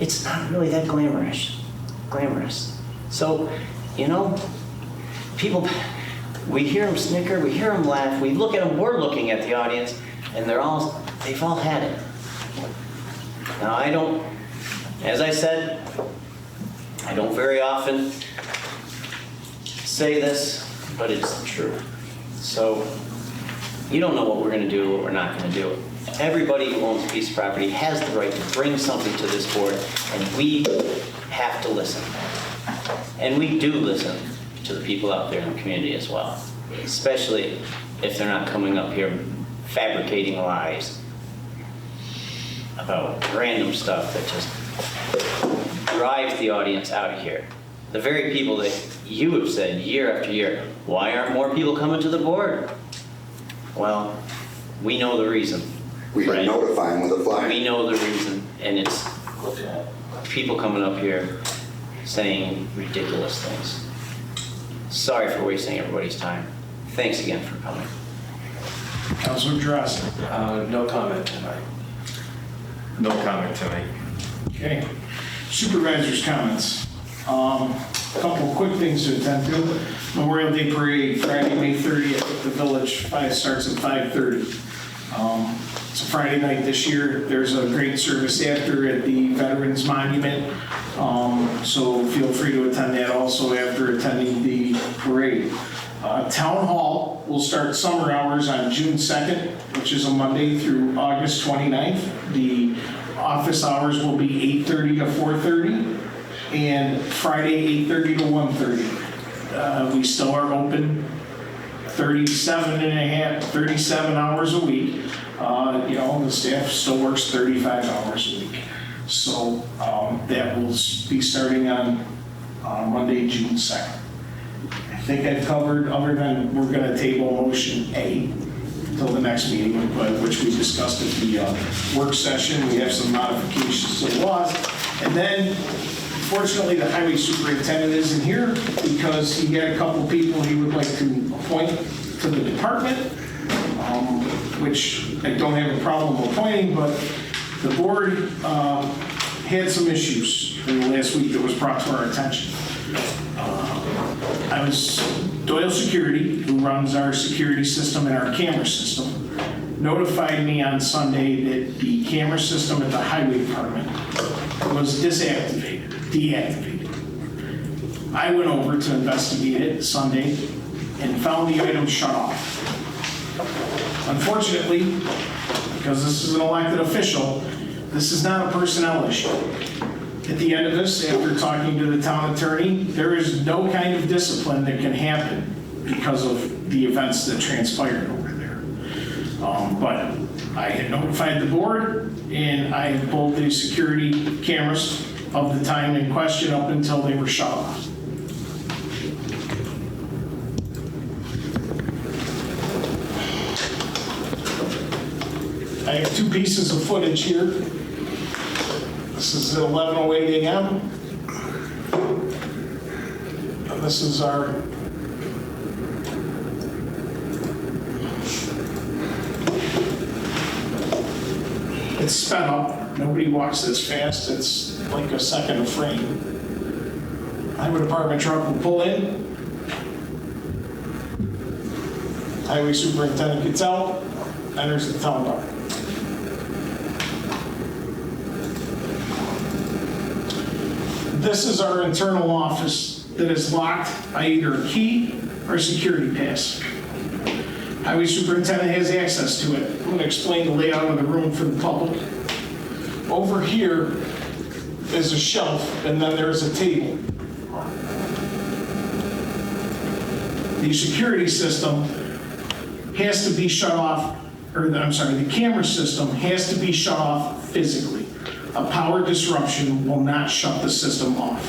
It's not really that glamorous. So, you know, people, we hear them snicker, we hear them laugh, we look at them, we're looking at the audience, and they've all had it. Now, I don't, as I said, I don't very often say this, but it's the truth. So, you don't know what we're going to do, what we're not going to do. Everybody who owns a piece of property has the right to bring something to this board, and we have to listen. And we do listen to the people out there in the community as well, especially if they're not coming up here fabricating lies about random stuff that just drives the audience out of here. The very people that you have said year after year, why aren't more people coming to the board? Well, we know the reason. We can notify them with a flyer. We know the reason, and it's people coming up here saying ridiculous things. Sorry for wasting everybody's time. Thanks again for coming. Councilor Drossy. No comment tonight. No comment tonight. Okay. Supervisors' comments. A couple quick things to attend to. Memorial Day Parade, Friday, May 30th at the Village. Starts at 5:30. It's a Friday night this year. There's a great service after at the Veterans Monument. So feel free to attend that also after attending the parade. Town Hall will start summer hours on June 2nd, which is a Monday, through August 29th. The office hours will be 8:30 to 4:30. and Friday 8:30 to 1:30. We still are open 37 hours a week. The staff still works 35 hours a week. So that will be starting on Monday, June 2nd. I think I've covered, other than we're going to table motion A until the next meeting, which we discussed at the work session. We have some modifications to the laws. And then, fortunately, the highway superintendent isn't here because he had a couple people he would like to appoint to the department, which I don't have a problem appointing, but the board had some issues in the last week that was brought to our attention. Doyle Security, who runs our security system and our camera system, notified me on Sunday that the camera system at the highway department was deactivated. I went over to investigate it Sunday and found the item shut off. Unfortunately, because this is an elected official, this is not a personnel issue. At the end of this, after talking to the town attorney, there is no kind of discipline that can happen because of the events that transpired over there. But I had notified the board, and I have pulled the security cameras of the time in question up until they were shut off. I have two pieces of footage here. This is at 11:08 a.m. And this is our it's sped up. Nobody walks this fast. It's like a second a frame. Highway department truck will pull in. Highway superintendent gets out, enters the town park. This is our internal office that is locked by either a key or a security pass. Highway superintendent has access to it. I'm going to explain the layout of the room for the public. Over here is a shelf, and then there's a table. The security system has to be shut off, the camera system has to be shut off physically. A power disruption will not shut the system off.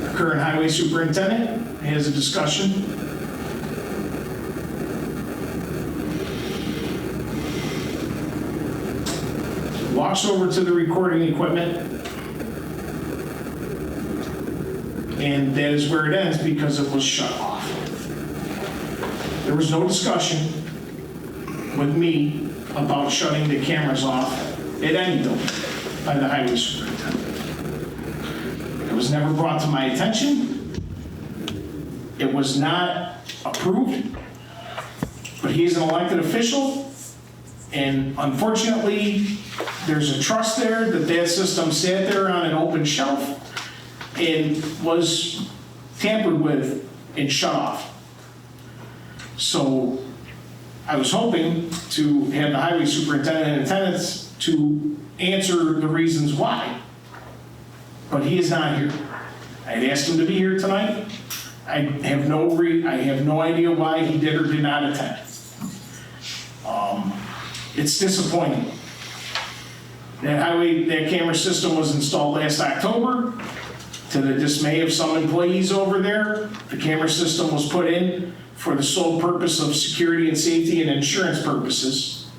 Our current highway superintendent has a discussion. Walks over to the recording equipment, and that is where it ends because it was shut off. There was no discussion with me about shutting the cameras off at any building by the highway superintendent. It was never brought to my attention. It was not approved, but he's an elected official, and unfortunately, there's a trust there that that system sat there on an open shelf and was tampered with and shut off. So I was hoping to have the highway superintendent in attendance to answer the reasons why, but he is not here. I had asked him to be here tonight. I have no idea why he did or did not attend. It's disappointing. That camera system was installed last October. To the dismay of some employees over there, the camera system was put in for the sole purpose of security and safety and insurance purposes.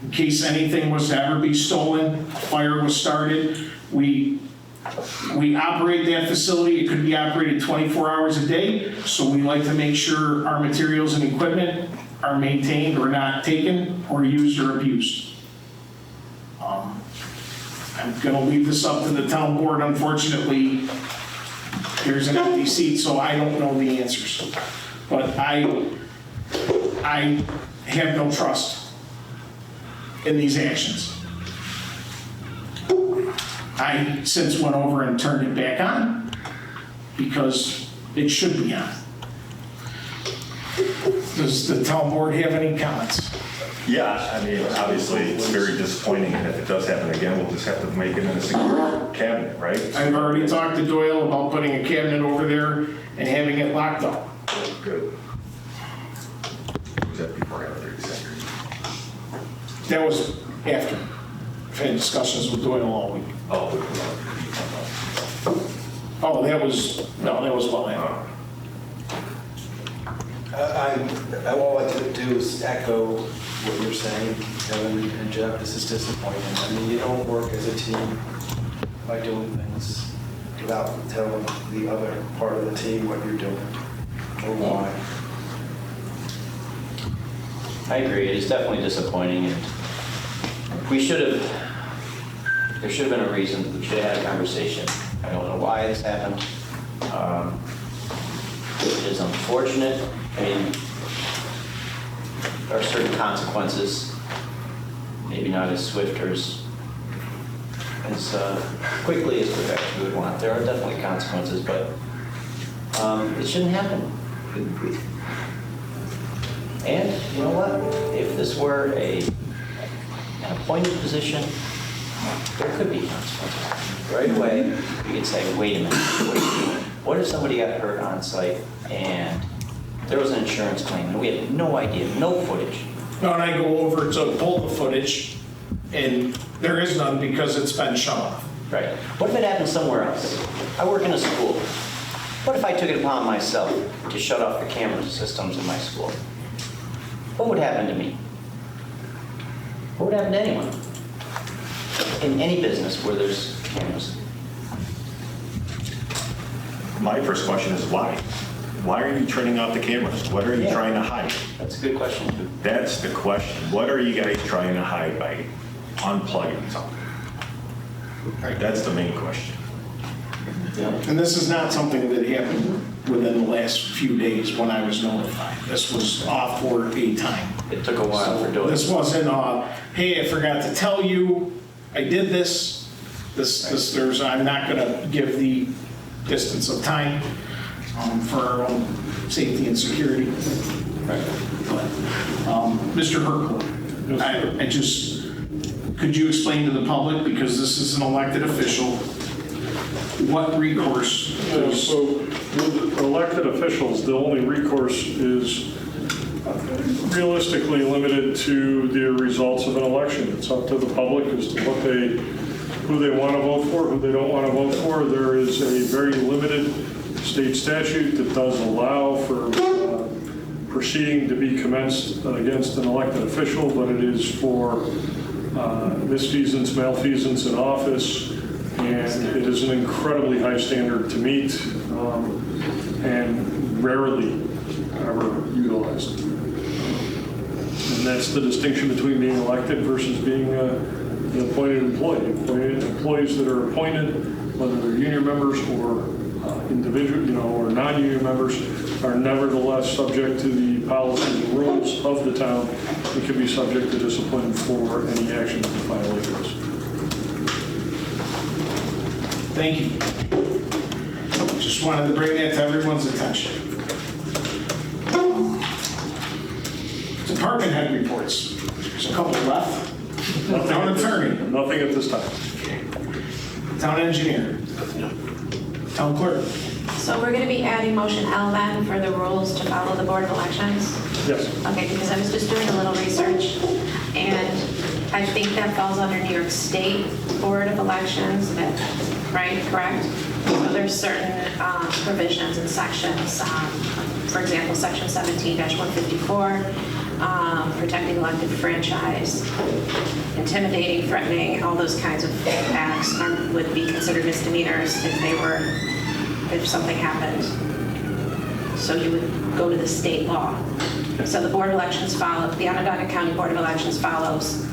In case anything was to ever be stolen, a fire was started, we operate that facility. It could be operated 24 hours a day, so we like to make sure our materials and equipment are maintained or not taken or used or abused. I'm going to leave this up to the town board. Unfortunately, there's an empty seat, so I don't know the answers. But I have no trust in these actions. I since went over and turned it back on because it should be on. Does the town board have any comments? Yeah, I mean, obviously, it's very disappointing, and if it does happen again, we'll just have to make it in a secure cabinet, right? I've already talked to Doyle about putting a cabinet over there and having it locked up. Good. Was that before or after executive? That was after. I've had discussions with Doyle all week. Oh, Oh, that was well after. All I could do is echo what you're saying, Kevin and Jeff. This is disappointing. I mean, you don't work as a team by doing things without telling the other part of the team what you're doing or why. I agree, it is definitely disappointing, and there should have been a reason, we should have had a conversation. I don't know why this happened. It is unfortunate. I mean, there are certain consequences, maybe not as swift or as quickly as perhaps we would want. There are definitely consequences, but it shouldn't happen. And you know what? If this were an appointed position, there could be consequences. Right away, we could say, wait a minute, what if somebody got hurt on site and there was an insurance claim and we had no idea, no footage? No, and I go over to pull the footage, and there is none because it's been shut off. Right. What if it happened somewhere else? I work in a school. What if I took it upon myself to shut off the camera systems in my school? What would happen to me? What would happen to anyone? In any business where there's cameras. my first question is why? Why are you turning off the cameras? What are you trying to hide? That's a good question, too. That's the question. What are you guys trying to hide by unplugging something? Right, that's the main question. And this is not something that happened within the last few days when I was notified. This was off for a time. It took a while for doing it. This wasn't, hey, I forgot to tell you, I did this. I'm not gonna give the distance of time for our own safety and security. But, Mr. Herkler, could you explain to the public, because this is an elected official, what recourse is? So with elected officials, the only recourse is realistically limited to the results of an election. It's up to the public as to who they want to vote for, who they don't want to vote for. There is a very limited state statute that does allow for proceeding to be commenced against an elected official, but it is for misfeasance, malfeasance in office, and it is an incredibly high standard to meet and rarely ever utilized. And that's the distinction between being elected versus being an appointed employee. Employees that are appointed, whether they're union members or individual, or non-union members, are nevertheless subject to the policies and rules of the town and can be subject to discipline for any actions that violate those. Thank you. Just wanted to bring that to everyone's attention. Department head reports. There's a couple left. Town attorney. Nothing at this time. Town engineer. Town clerk. So we're going to be adding motion L then for the rules to follow the Board of Elections? Yes. Okay, because I was just doing a little research, and I think that falls under New York State Board of Elections, right, correct? So there's certain provisions and sections, for example, section 17-154, protecting elected franchise, intimidating, threatening, all those kinds of acts would be considered misdemeanors if something happened. So you would go to the state law. So the Board of Elections the Onondaga County Board of Elections follows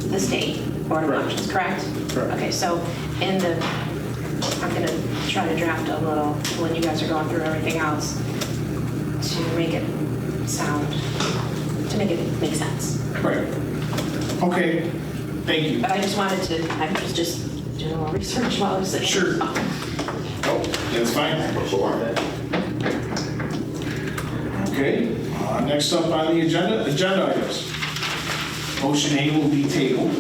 the state Board of Elections, correct? Correct. Okay, so I'm going to try to draft a little, when you guys are going through everything else, to make it make sense. Right. Okay, thank you. But I was just doing a little research while I was sitting. Sure. Oh, that's fine. Okay, next up on the agenda items. Motion A will be tabled.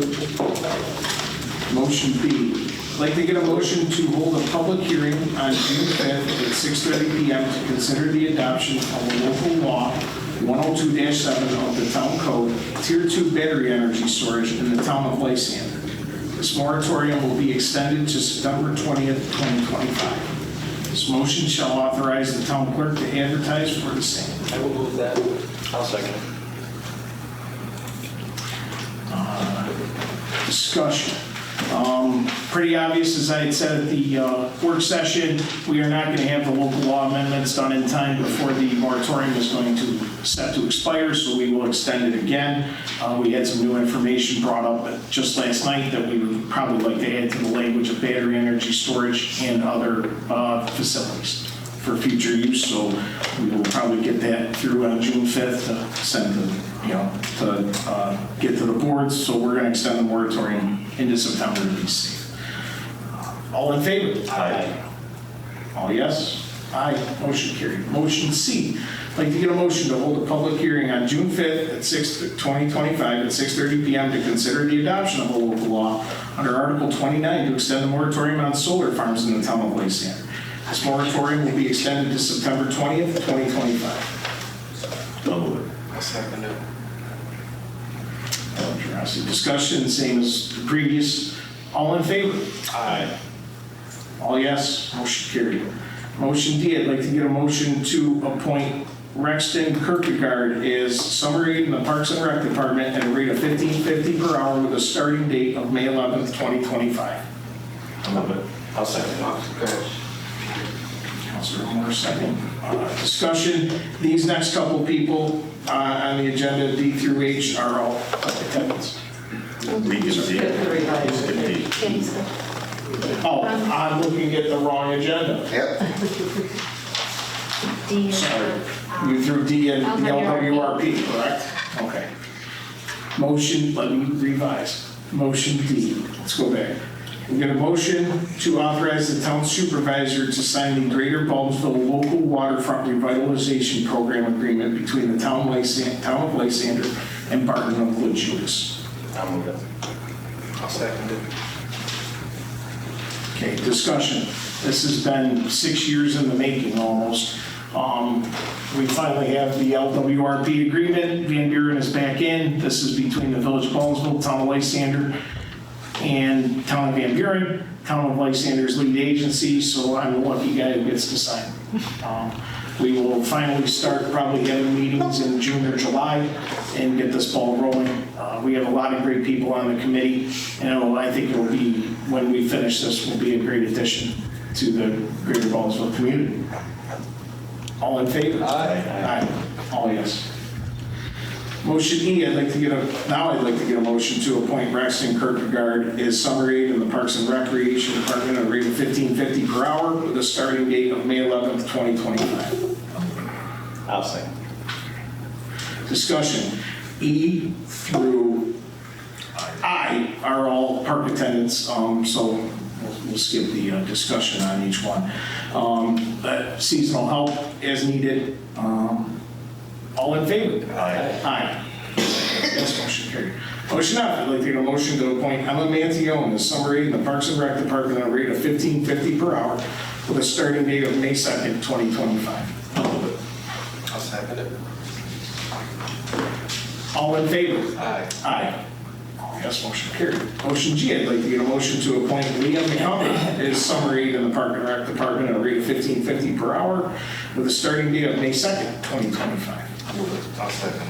Motion B, I'd like to get a motion to hold a public hearing on June 5th at 6:30 PM to consider the adoption of a local law 102-7 of the town code, Tier 2 battery energy storage in the town of Lysander. This moratorium will be extended to September 20th, 2025. This motion shall authorize the town clerk to advertise for the same. I will move that. I'll second it. Discussion. Pretty obvious, as I had said at the work session, we are not going to have the local law amendments done in time before the moratorium is going to set to expire, so we will extend it again. We had some new information brought up just last night that we would probably like to add to the language of battery energy storage and other facilities for future use, so we will probably get that through on June 5th to send the, to get to the boards, so we're going to extend the moratorium into September to be safe. All in favor? Aye. All yes? Aye. Motion carried. Motion C, I'd like to get a motion to hold a public hearing on June 5th at 2025 at 6:30 PM to consider the adoption of a local law under Article 29 to extend the moratorium on solar farms in the town of Lysander. This moratorium will be extended to September 20th, 2025. I'll move it. I'll second it. Discussion, same as the previous. All in favor? Aye. All yes, motion carried. Motion D, I'd like to get a motion to appoint Rexton Kierkegaard as summer aide in the Parks and Rec Department at a rate of $15.50 per hour with a starting date of May 11th, 2025. I'll move it. I'll second it. Go ahead. Councilor Moore, second. Discussion, these next couple people on the agenda, D through H, are all attendants. We can see it. Oh, I'm looking at the wrong agenda. Yep. Sorry. You threw D and LWRP, correct? Okay. Motion, let me revise. Motion D. Let's go back. We get a motion to authorize the town supervisor to sign the Greater Baldwinsville Local Waterfront Revitalization Program Agreement between the town of Lysander and Barton of Lejudas. I'll move it. I'll second it. Okay, discussion. This has been 6 years in the making almost. We finally have the LWRP agreement. Van Buren is back in. This is between the Village of Baldwinsville, Town of Lysander, and Town of Van Buren. Town of Lysander's lead agency, so I'm the lucky guy who gets to sign. We will finally start probably having meetings in June or July and get this ball rolling. We have a lot of great people on the committee, and I think it will be, when we finish this, will be a great addition to the Greater Baldwinsville community. All in favor? Aye. Aye. All yes. Motion E, I'd like to get a motion to appoint Rexton Kierkegaard as summer aide in the Parks and Recreation Department at a rate of $15.50 per hour with a starting date of May 11th, 2025. I'll second. Discussion. E through I are all park attendants, so we'll skip the discussion on each one. Seasonal help as needed. All in favor? Aye. Aye. Yes, motion carried. Motion F, I'd like to get a motion to appoint Emma Mantione as summer aide in the Parks and Rec Department at a rate of $15.50 per hour with a starting date of May 2nd, 2025. I'll move it. I'll second it. All in favor? Aye. Aye. Yes, motion carried. Motion G, I'd like to get a motion to appoint Liam McCombie as summer aide in the Park and Rec Department at a rate of $15.50 per hour with a starting date of May 2nd, 2025. I'll second it.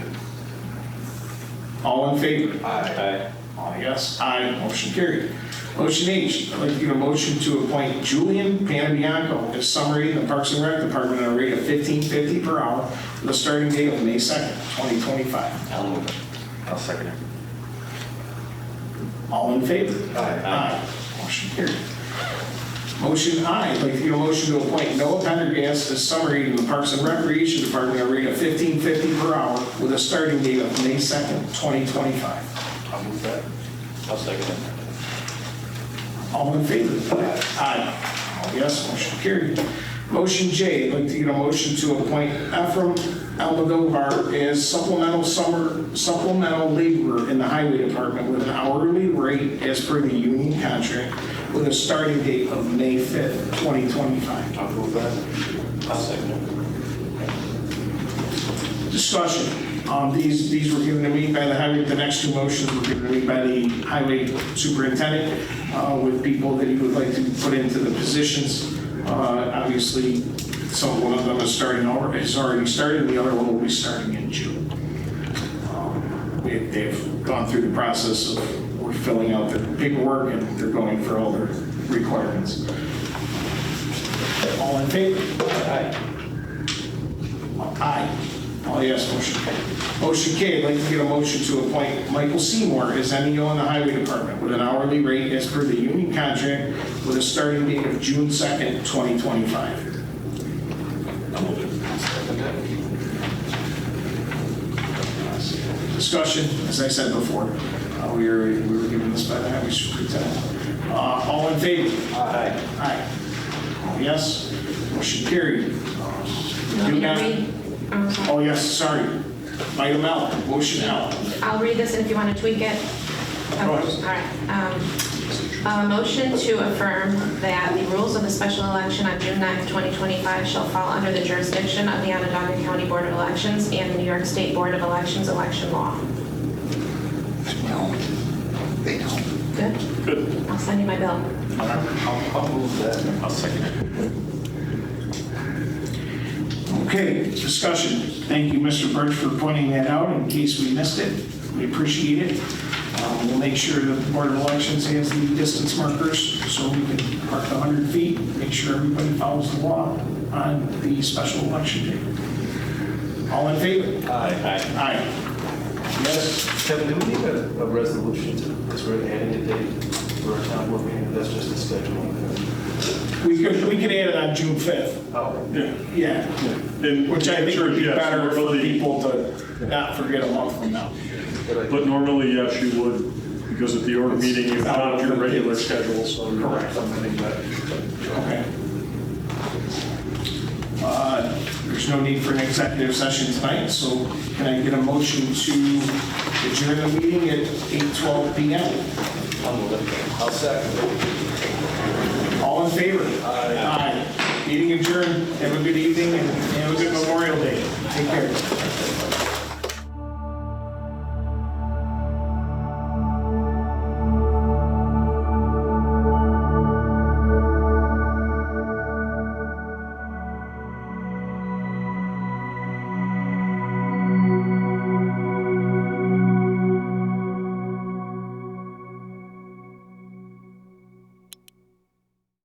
All in favor? Aye. All yes. Aye. Motion carried. Motion H, I'd like to get a motion to appoint Julian Panabianco as summer aide in the Parks and Rec Department at a rate of $15.50 per hour with a starting date of May 2nd, 2025. I'll move it. I'll second it. All in favor? Aye. Aye. Motion carried. Motion I, I'd like to get a motion to appoint Noah Pendergast as summer aide in the Parks and Recreation Department at a rate of $15.50 per hour with a starting date of May 2nd, 2025. I'll move that. I'll second it. All in favor? Aye. All yes, motion carried. Motion J, I'd like to get a motion to appoint Ephraim Almodovar as supplemental laborer in the highway department with an hourly rate as per the union contract with a starting date of May 5th, 2025. I'll move that. I'll second it. Discussion. These were given to me by the highway, the next two motions were given to me by the highway superintendent with people that he would like to put into the positions. Obviously, one of them has already started, and the other one will be starting in June. They've gone through the process of we're filling out their paperwork and they're going for all their requirements. All in favor? Aye. Aye. Oh, yes, motion carried. Motion carried. I'd like to get a motion to appoint Michael Seymour as NEO in the Highway Department with an hourly rate as per the union contract with a starting date of June 2nd, 2025. Discussion, as I said before, we were given this by the Highway Superintendent. All in favor? Aye. Aye. Oh, yes, motion carried. Oh, yes, sorry. Item L, motion L. I'll read this if you want to tweak it. Go ahead. All right. Motion to affirm that the rules of the special election on June 9th, 2025 shall fall under the jurisdiction of the Onondaga County Board of Elections and the New York State Board of Elections election law. No, they don't. Good? Good. I'll send you my bill. I'll move that. I'll second it. Okay, discussion. Thank you, Mr. Birch, for pointing that out in case we missed it. We appreciate it. We'll make sure that the Board of Elections has the distance markers so we can mark the 100 feet, make sure everybody follows the law on the special election day. All in favor? Aye. Aye. Yes. Kevin, do we need a resolution to, because we're adding a date for our town board meeting? That's just a schedule. We could add it on June 5th. Oh. Yeah. And Which I think would be yes, better for normally- people to not forget a month from now. But normally, yes, you would, because at the order meeting, you have your regular schedule, so. Correct. Something that. Okay. There's no need for an executive session tonight, so can I get a motion to adjourn the meeting at 8:12 p.m.? I'll move it. I'll second it. All in favor? Aye. Meeting adjourned. Have a good evening and have a good Memorial Day. Take care.